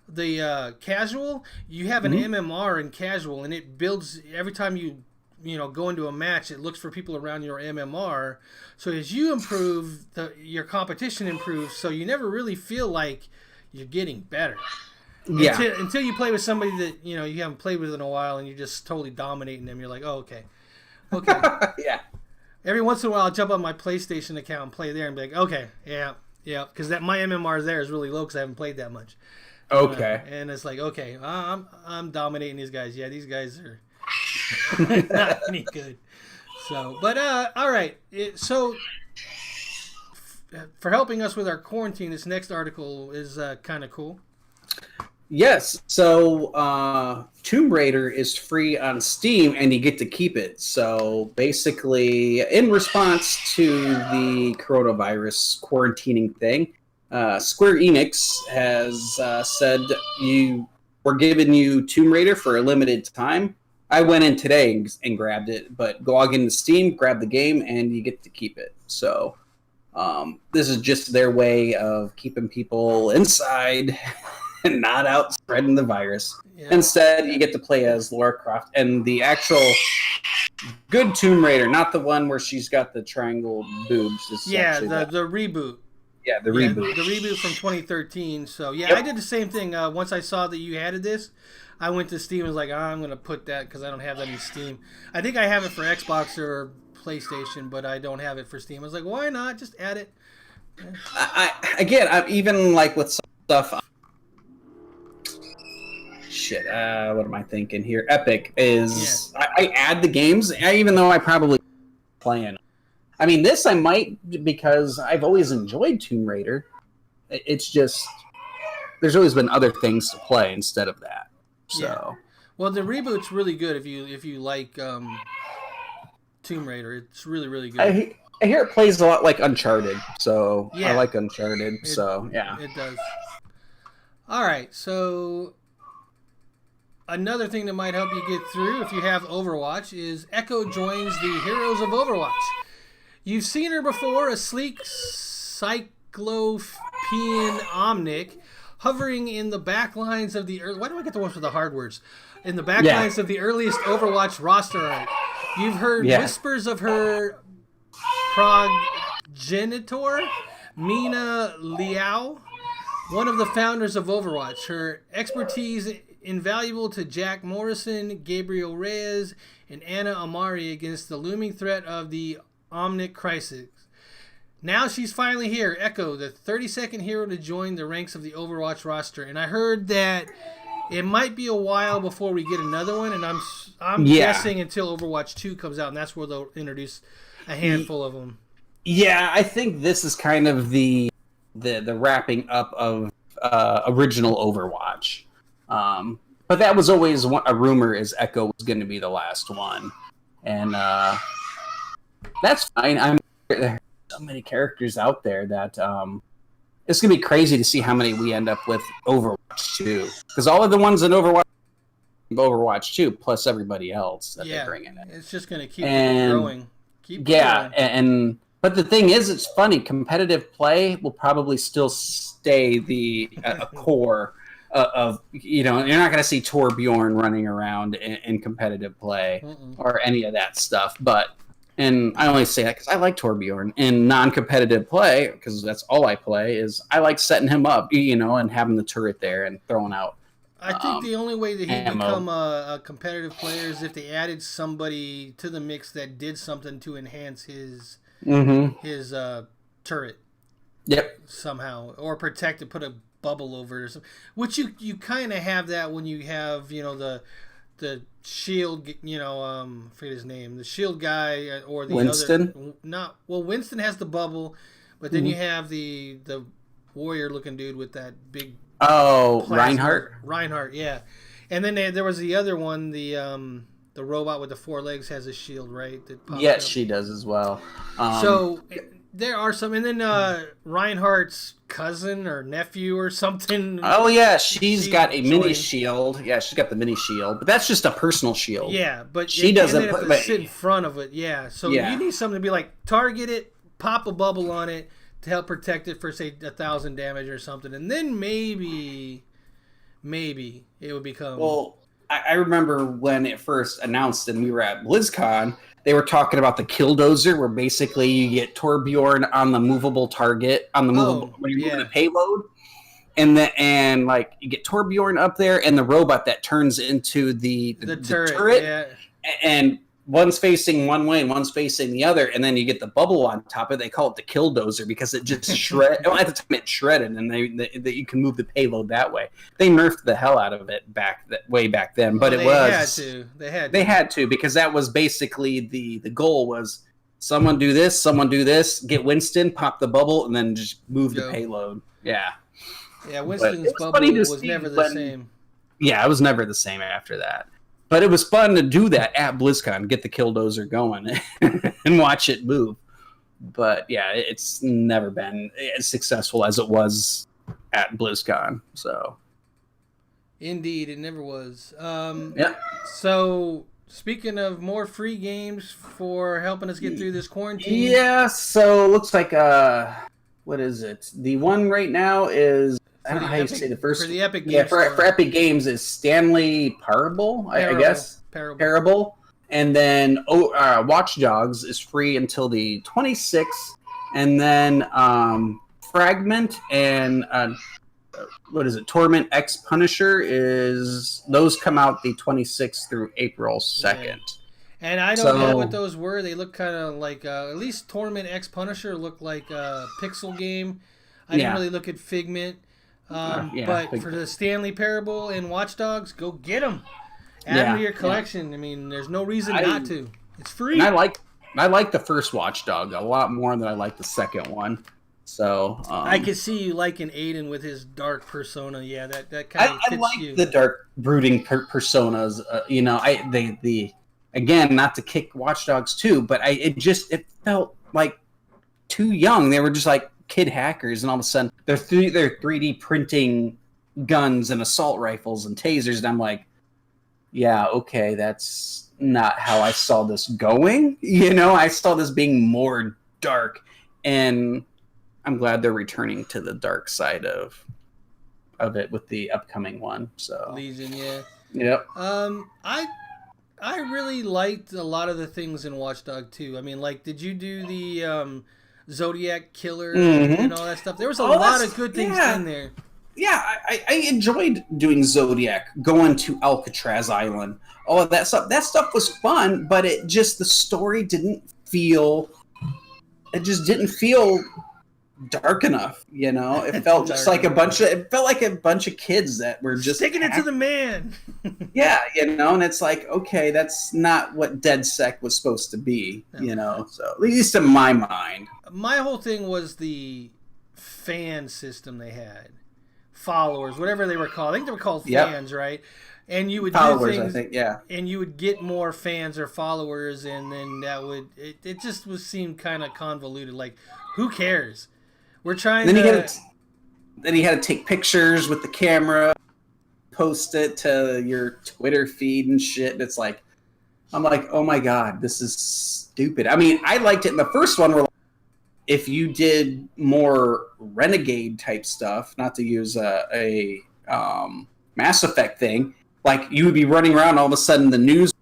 the casual, you have an MMR in casual, and it builds every time you go into a match. It looks for people around your MMR. So as you improve, your competition improves. So you never really feel like you're getting better. Yeah. Until you play with somebody that you haven't played with in a while, and you're just totally dominating them. You're like, oh, okay. Yeah. Every once in a while, I'll jump on my PlayStation account and play there, and be like, okay, yeah, because my MMR there is really low because I haven't played that much. Okay. And it's like, okay, I'm dominating these guys. Yeah, these guys are not any good. So, but all right. So, for helping us with our quarantine, this next article is kind of cool. Yes. So, Tomb Raider is free on Steam, and you get to keep it. So, basically, in response to the coronavirus quarantining thing, Square Enix has said we're giving you Tomb Raider for a limited time. I went in today and grabbed it, but log into Steam, grab the game, and you get to keep it. So this is just their way of keeping people inside and not out spreading the virus. Yeah. Instead, you get to play as Lara Croft and the actual good Tomb Raider, not the one where she's got the triangle boobs. The reboot. Yeah, the reboot. The reboot from 2013. So, yeah, yep. I did the same thing. Once I saw that you added this, I went to Steam and was like, I'm going to put that because I don't have that in Steam. I think I have it for Xbox or PlayStation, but I don't have it for Steam. I was like, why not? Just add it. I'm even like with some stuff. Shit, what am I thinking here? Epic is... Yeah. I add the games, even though I probably playing. I mean, this I might because I've always enjoyed Tomb Raider. It's just... There's always been other things to play instead of that. So, yeah. Well, the reboot's really good if you like Tomb Raider. It's really, really good. I hear it plays a lot like Uncharted, so yeah. I like Uncharted. It does. All right, so another thing that might help you get through if you have Overwatch is Echo joins the Heroes of Overwatch. You've seen her before, a sleek cyclopean Omnic hovering in the back lines of the... Why do I get the ones with the hard words? In the back lines of the earliest Overwatch roster art. You've heard whispers of her progenitor, Mina Liao, one of the founders of Overwatch. Her expertise invaluable to Jack Morrison, Gabriel Reyes, and Anna Amari against the looming threat of the Omnic crisis. Now she's finally here, Echo, the 32nd hero to join the ranks of the Overwatch roster. And I heard that it might be a while before we get another one, and I'm guessing until Overwatch 2 comes out, and that's where they'll introduce a handful of them. Yeah, I think this is kind of the wrapping up of original Overwatch. but that was always a rumor, is Echo was going to be the last one, and that's fine. There are so many characters out there that it's going to be crazy to see how many we end up with Overwatch 2, because all of the ones in Overwatch 2 plus everybody else that they bring in it. It's just going to keep growing. But the thing is, it's funny. Competitive play will probably still stay a core of, you're not going to see Torbjorn running around in competitive play or any of that stuff. And I only say that because I like Torbjorn. In non-competitive play, because that's all I play, is I like setting him up, and having the turret there and throwing out. I think the only way that he'd become a competitive player is if they added somebody to the mix that did something to enhance his turret. Yep. Somehow, or protect it, put a bubble over it or something. Which you kind of have that when you have the shield, forget his name, the shield guy or the Winston. Winston has the bubble, but then you have the warrior looking dude with that big. Oh, Reinhardt. Reinhardt, yeah. And then there was the other one, the robot with the 4 legs has a shield, right? Yes, she does as well. So there are some, and then Reinhardt's cousin or nephew or something. Oh yeah, she's got a mini shield. Yeah, she's got the mini shield, but that's just a personal shield. Yeah, but she doesn't sit in front of it. Yeah, so you need something to be like target it, pop a bubble on it to help protect it for say 1,000 damage or something, and then maybe it would become. Well, I remember when it first announced and we were at BlizzCon, they were talking about the Killdozer, where basically you get Torbjorn on the movable target, when you're moving the payload, and like you get Torbjorn up there, and the robot that turns into the turret, and one's facing one way and one's facing the other, and then you get the bubble on top of it. They call it the Killdozer because it just shredded. At the time, it shredded, and they you can move the payload that way. They nerfed the hell out of it way back then, but They had to because that was basically the goal was someone do this, get Winston, pop the bubble, and then just move the payload. Yeah. Yeah, Winston's bubble was never the same. Yeah, it was never the same after that. But it was fun to do that at BlizzCon, get the Killdozer going and watch it move. But yeah, it's never been as successful as it was at BlizzCon. So, indeed, it never was. Yeah. So, speaking of more free games for helping us get through this quarantine. Yeah. So looks like what is it? The one right now is. I don't know how you say the first. For the Epic Games. Yeah, for Epic Games is Stanley Parable, I guess. Parable. And then Watch Dogs is free until the 26th. And then Fragment and Torment X Punisher those come out the 26th through April 2nd. Yeah. And I don't know what those were. They look kind of like, at least Torment X Punisher looked like a pixel game. I didn't really look at Figment. But for the Stanley Parable and Watch Dogs, go get them. Add them to your collection. I mean, there's no reason not to. It's free. And I like the first Watch Dog a lot more than I like the second one. So I could see you liking Aiden with his dark persona. Yeah, that kind of fits you. I like the dark brooding personas. Again, not to kick Watch Dogs 2, but it felt like too young. They were just like kid hackers, and all of a sudden they're 3D printing guns and assault rifles and tasers, and I'm like, yeah, okay, that's not how I saw this going. I saw this being more dark, and I'm glad they're returning to the dark side of it with the upcoming one. So Legion, yeah. Yep. I really liked a lot of the things in Watch Dogs 2. I mean, like, did you do the Zodiac Killer and all that stuff? There was a lot of good things in there. Yeah, I enjoyed doing Zodiac, going to Alcatraz Island, all of that stuff. That stuff was fun, but the story didn't feel dark enough. It felt just like a bunch of kids that were just taking it to the man. Yeah, and it's like, okay, that's not what DedSec was supposed to be. So at least in my mind. My whole thing was the fan system they had. Followers, whatever they were called. I think they were called fans, right? And you would followers, do things, I think, yeah. And you would get more fans or followers, and then that would it just was seemed kind of convoluted. Like, who cares? We're trying then to. Then he had to take pictures with the camera, post it to your Twitter feed and shit. And it's like, I'm like, oh my god, this is stupid. I mean, I liked it in the first one where if you did more renegade type stuff, not to use a Mass Effect thing, like you would be running around, all of a sudden the news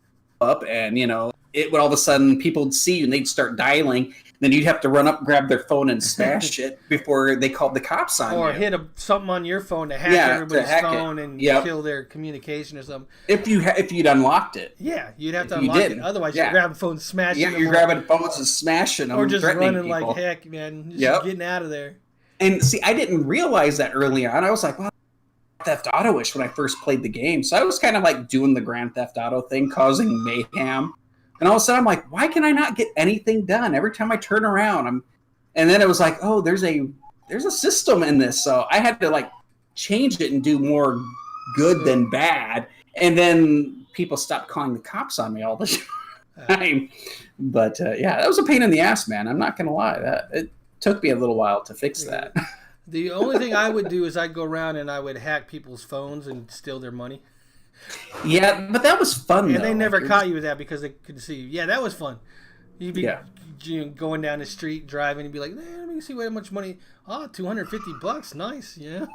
would up, and it would all of a sudden people would see you and they'd start dialing. Then you'd have to run up, grab their phone, and smash it before they called the cops on you. Or hit something on your phone to hack everybody's phone and kill their communication or something. If you'd unlocked it. Yeah, you'd have to unlock it. Otherwise, you're grabbing phones, smashing them. Yeah, you're grabbing phones and smashing them. Or just running people. like heck, man. Just getting out of there. And see, I didn't realize that early on. I was like, well, Theft Auto-ish when I first played the game. So I was kind of like doing the Grand Theft Auto thing, causing mayhem. And all of a sudden, I'm like, why can I not get anything done? Every time I turn around, and then it was like, oh, there's a system in this. So I had to like change it and do more good than bad. And then people stopped calling the cops on me all the time. But that was a pain in the ass, man. I'm not going to lie. It took me a little while to fix that. The only thing I would do is I'd go around and I would hack people's phones and steal their money. Yeah, but that was fun, and they never caught you with that because they could see you. Yeah, that was fun. You'd be going down the street, driving, and be like, let me see how much money. Oh, $250. Nice, yeah.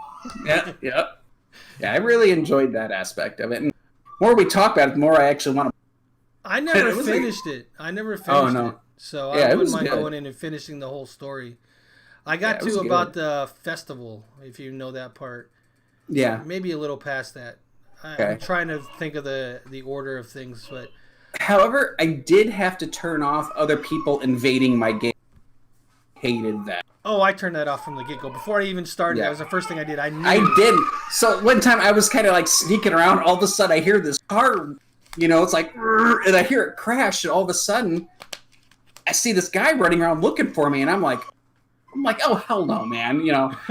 Yeah, I really enjoyed that aspect of it. And the more we talk about it, the more I actually want to. I never finished it. So I wouldn't mind going in and finishing the whole story. I got to about the festival, if you know that part. Yeah. Maybe a little past that. I'm trying to think of the order of things, but however, I did have to turn off other people invading my game. Hated that. Oh, I turned that off from the get-go. Before I even started, that was the first thing I did. I did. So one time I was kind of like sneaking around. All of a sudden I hear this car, it's like, and I hear it crash, and all of a sudden I see this guy running around looking for me, and I'm like, oh, hell no, man.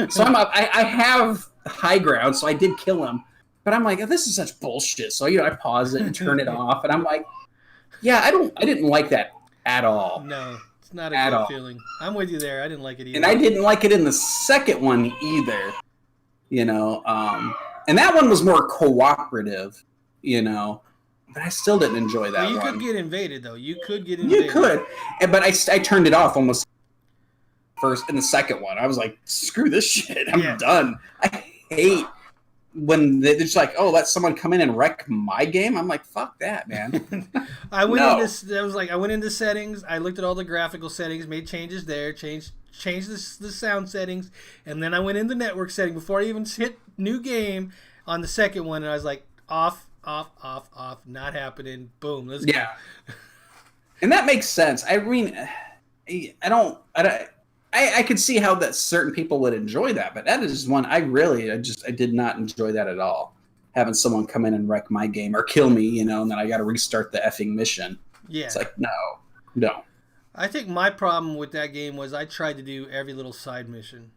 So I'm up. I have high ground, so I did kill him. But I'm like, oh, this is such bullshit. So, I pause it and turn it off. And I'm like, I didn't like that at all. No, it's not a good feeling. I'm with you there. I didn't like it either. And I didn't like it in the second one either. And that one was more cooperative, But I still didn't enjoy that one. You could get invaded, though. You could get invaded. You could. But I turned it off almost first in the second one. I was like, screw this shit. I'm done. I hate when they're just like, oh, let someone come in and wreck my game. I'm like, fuck that, man. I went into settings. I looked at all the graphical settings, made changes there, changed the sound settings, and then I went into network setting before I even hit new game on the second one, and I was like, off, not happening. Boom, let's go. And that makes sense. I mean, I could see how that certain people would enjoy that, but that is one I did not enjoy that at all. Having someone come in and wreck my game or kill me, and then I got to restart the effing mission. Yeah, it's like no. I think my problem with that game was I tried to do every little side mission.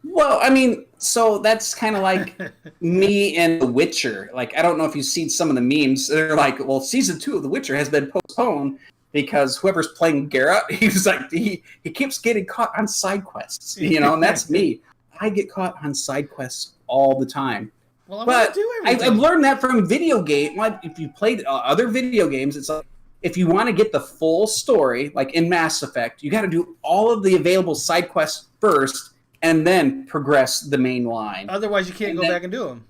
Well, I mean, so that's kind of like me and The Witcher. Like, I don't know if you've seen some of the memes. They're like, well, season 2 of The Witcher has been postponed because whoever's playing Geralt, he's like, he keeps getting caught on side quests, and that's me. I get caught on side quests all the time. Well, I've learned that from video game. Like, if you played other video games, it's like, if you want to get the full story, like in Mass Effect, you got to do all of the available side quests first and then progress the main line. Otherwise, you can't go back and do them.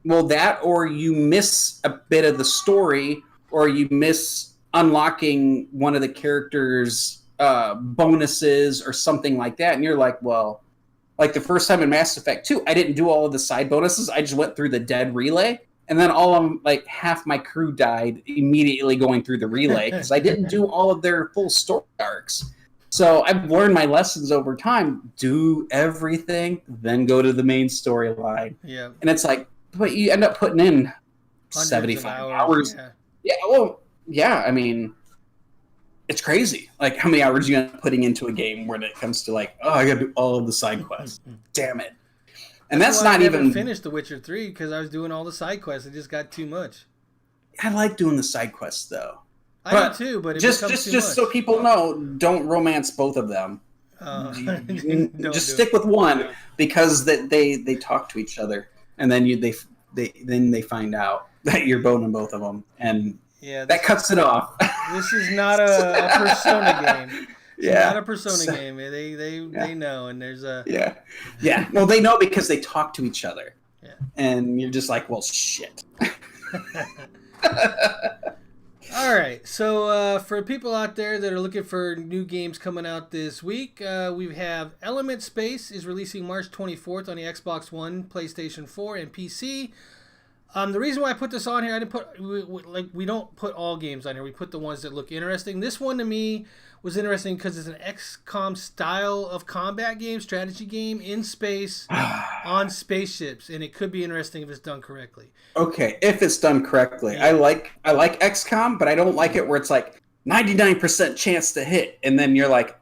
Well, that, or you miss a bit of the story, or you miss unlocking one of the characters' bonuses or something like that, and you're like, well, like the first time in Mass Effect 2, I didn't do all of the side bonuses. I just went through the dead relay, and then half my crew died immediately going through the relay because I didn't do all of their full story arcs. So I've learned my lessons over time. Do everything, then go to the main storyline. Yeah, and it's like, but you end up putting in hundreds 75 hours. Yeah. Well. Yeah, I mean, it's crazy. Like, how many hours you end up putting into a game when it comes to like, oh, I got to do all of the side quests. Damn it. And that's not even... I never finished The Witcher 3 because I was doing all the side quests. It just got too much. I like doing the side quests, though. I do too, but it becomes too much. Just so people know, don't romance both of them. Just stick with one, because they talk to each other, and then they find out that you're boning both of them, and that cuts it off. This is not a Persona game. It's not a Persona game. They know, and there's a yeah. Well, they know because they talk to each other. Yeah. And you're just like, well, shit. All right. So for people out there that are looking for new games coming out this week, we have Element Space is releasing March 24th on the Xbox One, PlayStation 4, and PC. The reason why I put this on here, I didn't put we don't put all games on here. We put the ones that look interesting. This one to me was interesting because it's an XCOM style of combat game, strategy game in space on spaceships, and it could be interesting if it's done correctly. Okay, if it's done correctly. Yeah. I like XCOM, but I don't like it where it's like 99% chance to hit, and then you're like,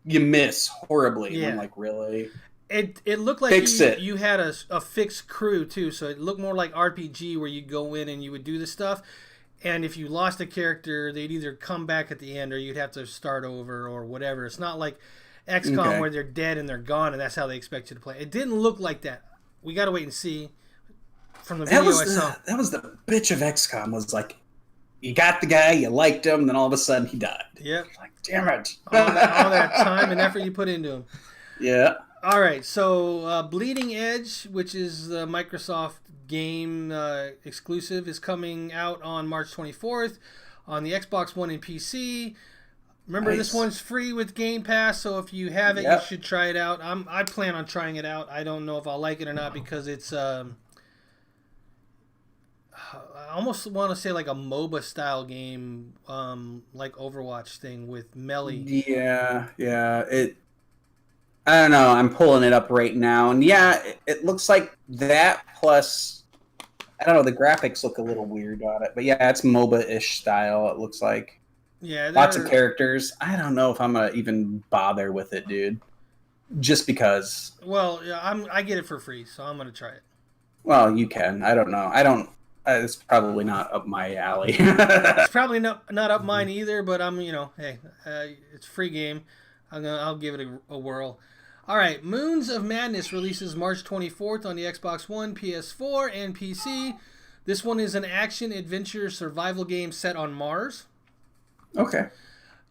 you miss horribly. Yeah. And I'm like, really? It looked like you had a fixed crew too, so it looked more like RPG where you go in and you would do the stuff, and if you lost a character, they'd either come back at the end or you'd have to start over or whatever. It's not like XCOM where they're dead and they're gone and that's how they expect you to play. It didn't look like that. We got to wait and see. From the video I saw, that was the bitch of XCOM. Was like, you got the guy, you liked him, then all of a sudden he died. Yep. Like, damn it! all that time and effort you put into him. Yeah. All right, so Bleeding Edge, which is the Microsoft game exclusive, is coming out on March 24th on the Xbox One and PC. Remember, This one's free with Game Pass, so if you have it, you should try it out. I plan on trying it out. I don't know if I'll like it or not because it's... I almost want to say like a MOBA style game, like Overwatch thing with melee. Yeah. I don't know. I'm pulling it up right now, and it looks like that. Plus, I don't know. The graphics look a little weird on it, but yeah, it's MOBA-ish style. It looks like lots of characters. I don't know if I'm gonna even bother with it, dude. Just because. Well, yeah, I get it for free, so I'm gonna try it. Well, you can. I don't know. It's probably not up my alley. It's probably not up mine either. But hey, it's a free game. I'll give it a whirl. All right, Moons of Madness releases March 24th on the Xbox One, PS4, and PC. This one is an action-adventure survival game set on Mars. Okay.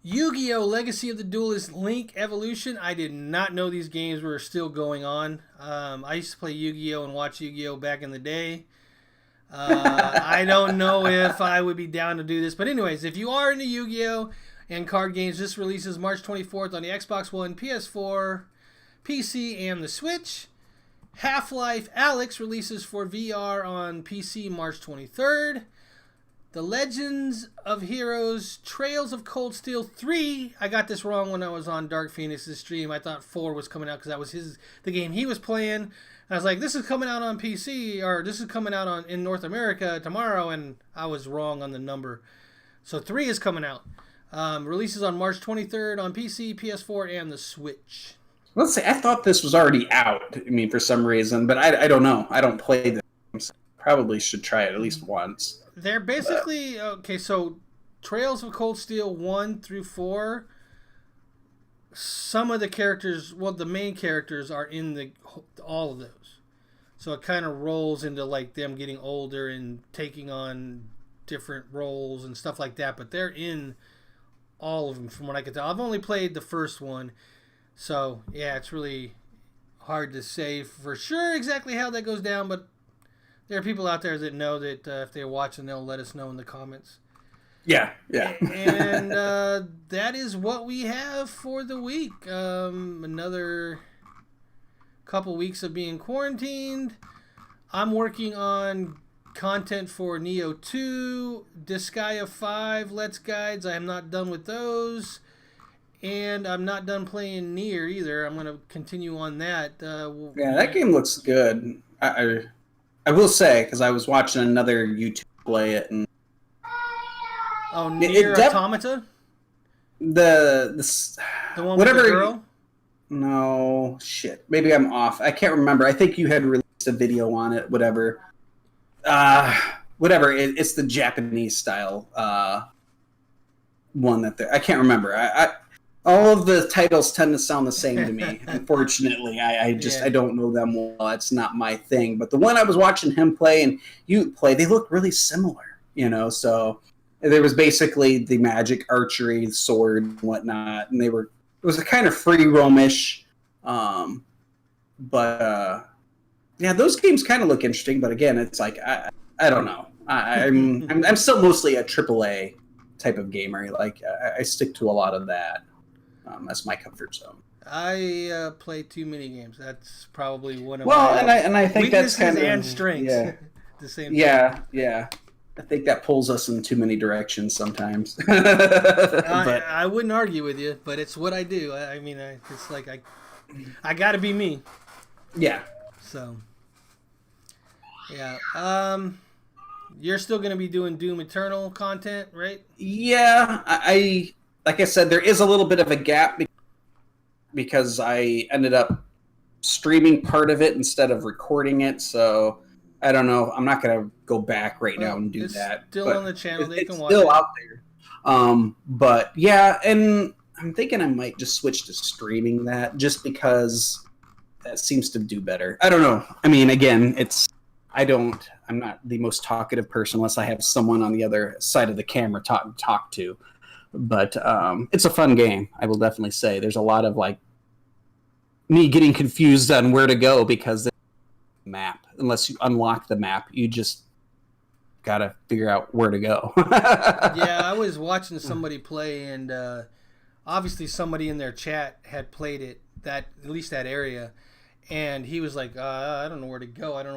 Yu-Gi-Oh! Legacy of the Duelist Link Evolution. I did not know these games were still going on. I used to play Yu-Gi-Oh! And watch Yu-Gi-Oh! Back in the day. I don't know if I would be down to do this. But anyways, if you are into Yu-Gi-Oh! And card games, this releases March 24th on the Xbox One, PS4, PC, and the Switch. Half-Life Alyx releases for VR on PC March 23rd. The Legends of Heroes Trails of Cold Steel 3. I got this wrong when I was on Dark Phoenix's stream. I thought 4 was coming out because that was the game he was playing. And I was like, this is coming out on PC, or this is coming out in North America tomorrow, and I was wrong on the number. So 3 is coming out. Releases on March 23rd on PC, PS4, and the Switch. Let's say I thought this was already out. I mean, for some reason, but I don't know. I don't play this. Probably should try it at least once. They're basically okay. So, Trails of Cold Steel 1 through 4. Some of the characters, the main characters are in all of those. So it kind of rolls into like them getting older and taking on different roles and stuff like that. But they're in all of them, from what I can tell. I've only played the first one. So, yeah, it's really hard to say for sure exactly how that goes down, but there are people out there that know that if they're watching, they'll let us know in the comments. Yeah. And that is what we have for the week. Another couple weeks of being quarantined. I'm working on content for Neo 2, Disgaea 5 Let's Guides. I am not done with those. And I'm not done playing Nier either. I'm going to continue on that. That game looks good. I will say, because I was watching another YouTube play it. And Nier Automata? The one with the girl? No, shit. Maybe I'm off. I can't remember. I think you had released a video on it. Whatever. Whatever. It's the Japanese style one that I can't remember. All of the titles tend to sound the same to me. Unfortunately, I don't know them well. It's not my thing. But the one I was watching him play and you play, they look really similar. So there was basically the magic, archery, sword, and whatnot, and it was a kind of free roamish. But yeah, those games kind of look interesting. But again, it's like I don't know. I'm still mostly a AAA type of gamer. Like I stick to a lot of that. That's my comfort zone. I play too many games. That's probably one of my I think that's kind and strengths. Yeah. The same. Yeah. I think that pulls us in too many directions sometimes. I wouldn't argue with you, but it's what I do. I mean, it's like I got to be me. Yeah. So. Yeah. You're still going to be doing Doom Eternal content, right? Yeah. I like I said, there is a little bit of a gap because I ended up streaming part of it instead of recording it. So I don't know. I'm not going to go back right now and do that. It's still on the channel. They can watch it. It's still out there. But yeah, and I'm thinking I might just switch to streaming that just because that seems to do better. I don't know. I mean, again, I'm not the most talkative person unless I have someone on the other side of the camera talk to. But it's a fun game, I will definitely say. There's a lot of like me getting confused on where to go because the map, unless you unlock the map, you just gotta figure out where to go. Yeah, I was watching somebody play, and obviously somebody in their chat had played it, at least that area, and he was like, I don't know where to go. And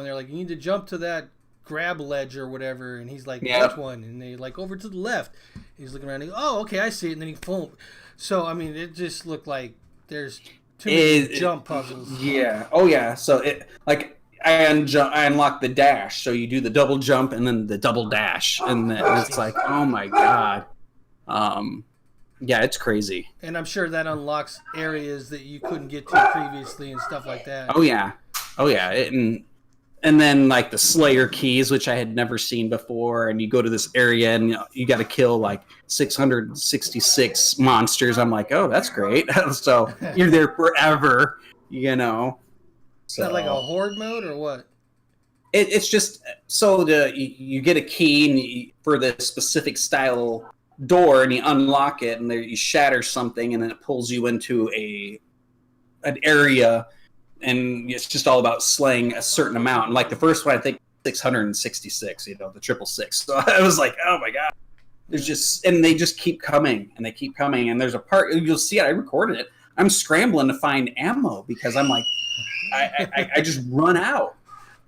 they're like, you need to jump to that grab ledge or whatever, and he's like, which one? And they like, over to the left. He's looking around and he goes, oh, okay, I see it. And then he boom. So I mean, it just looked like there's too many jump puzzles. Yeah. Oh yeah. So it like I unlock the dash. So you do the double jump and then the double dash, and then it's like, oh my god. Yeah, it's crazy. And I'm sure that unlocks areas that you couldn't get to previously and stuff like that. Oh yeah. And then like the Slayer keys, which I had never seen before, and you go to this area and you got to kill like 666 monsters. I'm like, oh, that's great. So you're there forever, So. Is that like a horde mode or what? It's just so you get a key for the specific style door, and you unlock it, and there you shatter something, and then it pulls you into an area. And it's just all about slaying a certain amount. And like the first one, I think 666, the 666. So I was like, oh my god. And they just keep coming and they keep coming. And there's a part, you'll see it, I recorded it. I'm scrambling to find ammo because I'm like, I just run out,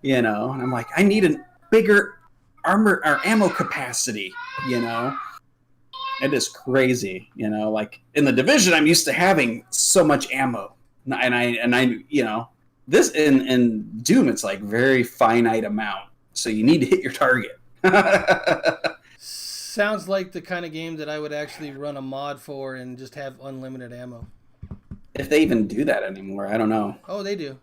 and I'm like, I need a bigger armor or ammo capacity, It is crazy, like in the Division, I'm used to having so much ammo. And I this in Doom, it's like very finite amount, so you need to hit your target. Sounds like the kind of game that I would actually run a mod for and just have unlimited ammo. If they even do that anymore, I don't know. Oh, they do.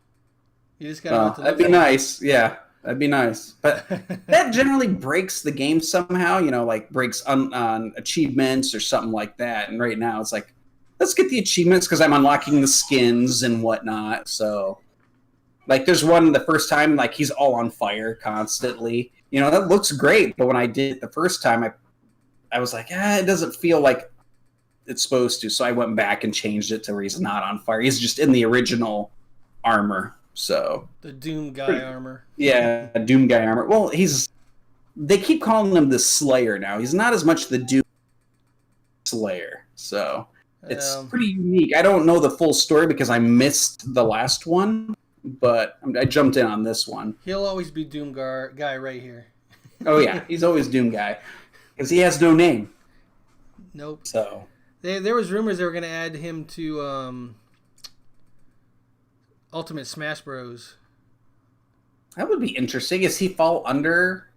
You just gotta. That'd be nice. Yeah, that'd be nice. But that generally breaks the game somehow. Like breaks on achievements or something like that. And right now, it's like, let's get the achievements because I'm unlocking the skins and whatnot. So, like, there's one the first time, like, he's all on fire constantly. That looks great. But when I did it the first time, I was like, it doesn't feel like it's supposed to. So I went back and changed it to where he's not on fire. He's just in the original armor. So the Doom guy armor. Yeah, Doom guy armor. Well, they keep calling him the Slayer now. He's not as much the Doom Slayer. So it's pretty unique. I don't know the full story because I missed the last one, but I jumped in on this one. He'll always be Doom guy right here. Oh yeah, he's always Doom guy because he has no name. Nope. So there was rumors they were going to add him to Ultimate Smash Bros. That would be interesting. Does he fall under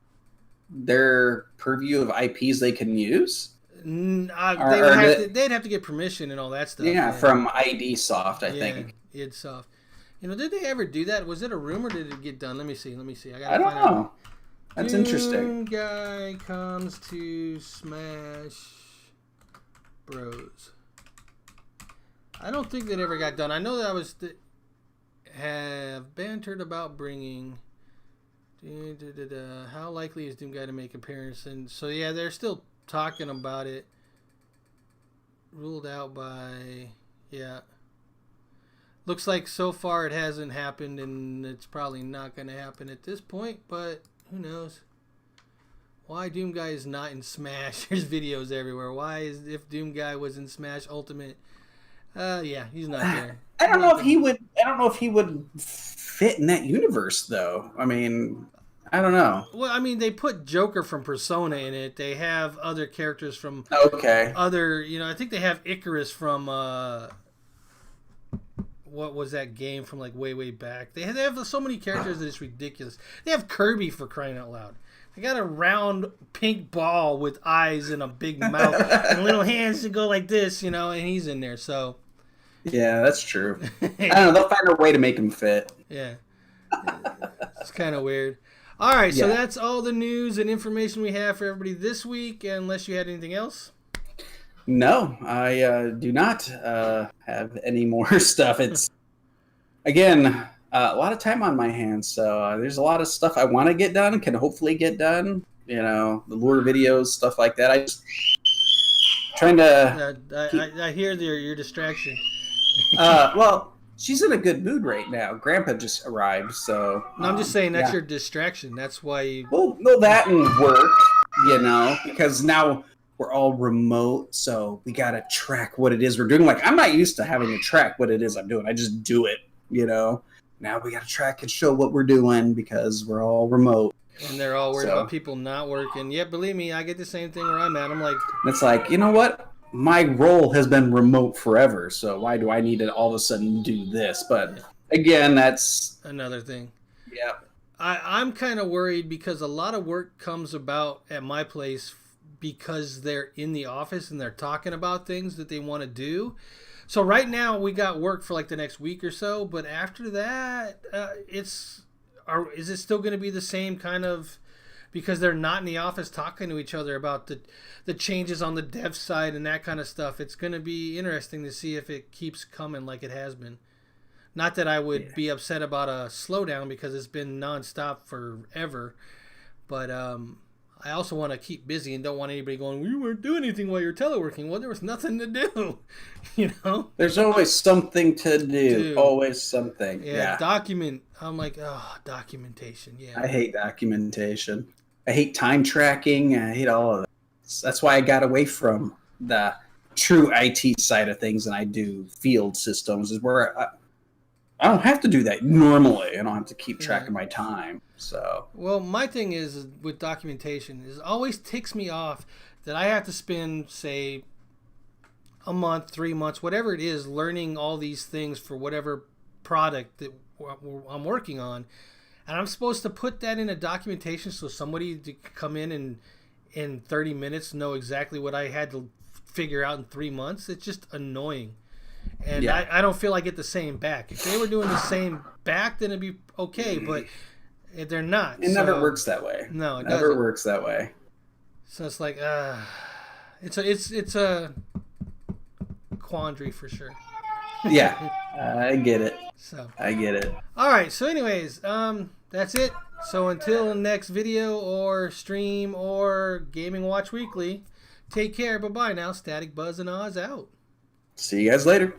their purview of IPs they can use? They'd have to get permission and all that stuff. Yeah, from ID Soft, I think. id Soft. Did they ever do that? Was it a rumor? Or did it get done? Let me see. I don't know. That's interesting. Guy comes to Smash Bros. I don't think that ever got done. I know that have bantered about bringing. How likely is Doom Guy to make appearance? And so yeah, they're still talking about it. Ruled out by Looks like so far it hasn't happened, and it's probably not going to happen at this point. But who knows? Why Doom Guy is not in Smash? There's videos everywhere. If Doom Guy was in Smash Ultimate? He's not there. I don't know if he would fit in that universe, though. I mean, I don't know. Well, I mean, they put Joker from Persona in it. They have other characters from other. I think they have Icarus from what was that game from like way back? They have so many characters that it's ridiculous. They have Kirby, for crying out loud. They got a round pink ball with eyes and a big mouth and little hands that go like this, and he's in there. So yeah, that's true. I don't know. They'll find a way to make him fit. Yeah, it's kind of weird. All right, so that's all the news and information we have for everybody this week. Unless you had anything else. No, I do not have any more stuff. It's, again, a lot of time on my hands, so there's a lot of stuff I want to get done, can hopefully get done. The lure videos, stuff like that. I just trying to... I hear your distraction. Well, she's in a good mood right now. Grandpa just arrived, so... No, I'm just saying that's your distraction. That's why you... Well, no, that and work, because now... We're all remote, so we got to track what it is we're doing. Like, I'm not used to having to track what it is I'm doing. I just do it, Now we got to track and show what we're doing because we're all remote. And they're all worried about people not working. Yeah, believe me, I get the same thing where I'm at. I'm like... It's like, you know what? My role has been remote forever, so why do I need to all of a sudden do this? But, again, that's... another thing. Yeah. I'm kind of worried because a lot of work comes about at my place because they're in the office and they're talking about things that they want to do. So right now we got work for like the next week or so, but after that, is it still going to be the same kind of, because they're not in the office talking to each other about the changes on the dev side and that kind of stuff. It's going to be interesting to see if it keeps coming like it has been. Not that I would be upset about a slowdown because it's been nonstop forever, but I also want to keep busy and don't want anybody going, we weren't doing anything while you're teleworking. Well, there was nothing to do, There's always something to do. Always something. Yeah, document. I'm like, documentation. Yeah. I hate documentation. I hate time tracking. I hate all of that. That's why I got away from the true IT side of things and I do field systems, is where I don't have to do that normally. I don't have to keep track of my time. So, well, my thing is with documentation is it always ticks me off that I have to spend, say, a month, 3 months, whatever it is, learning all these things for whatever product that I'm working on, and I'm supposed to put that in a documentation so somebody to come in 30 minutes know exactly what I had to figure out in 3 months. It's just annoying. And I don't feel I get the same back. If they were doing the same back, then it'd be okay, but they're not. It never works that way. No, it never works that way. So it's like, it's a quandary for sure. Yeah, I get it. So I get it. All right. So, anyways, that's it. So until the next video or stream or Gaming Watch Weekly, take care. Bye bye now. Static Buzz and Oz out. See you guys later.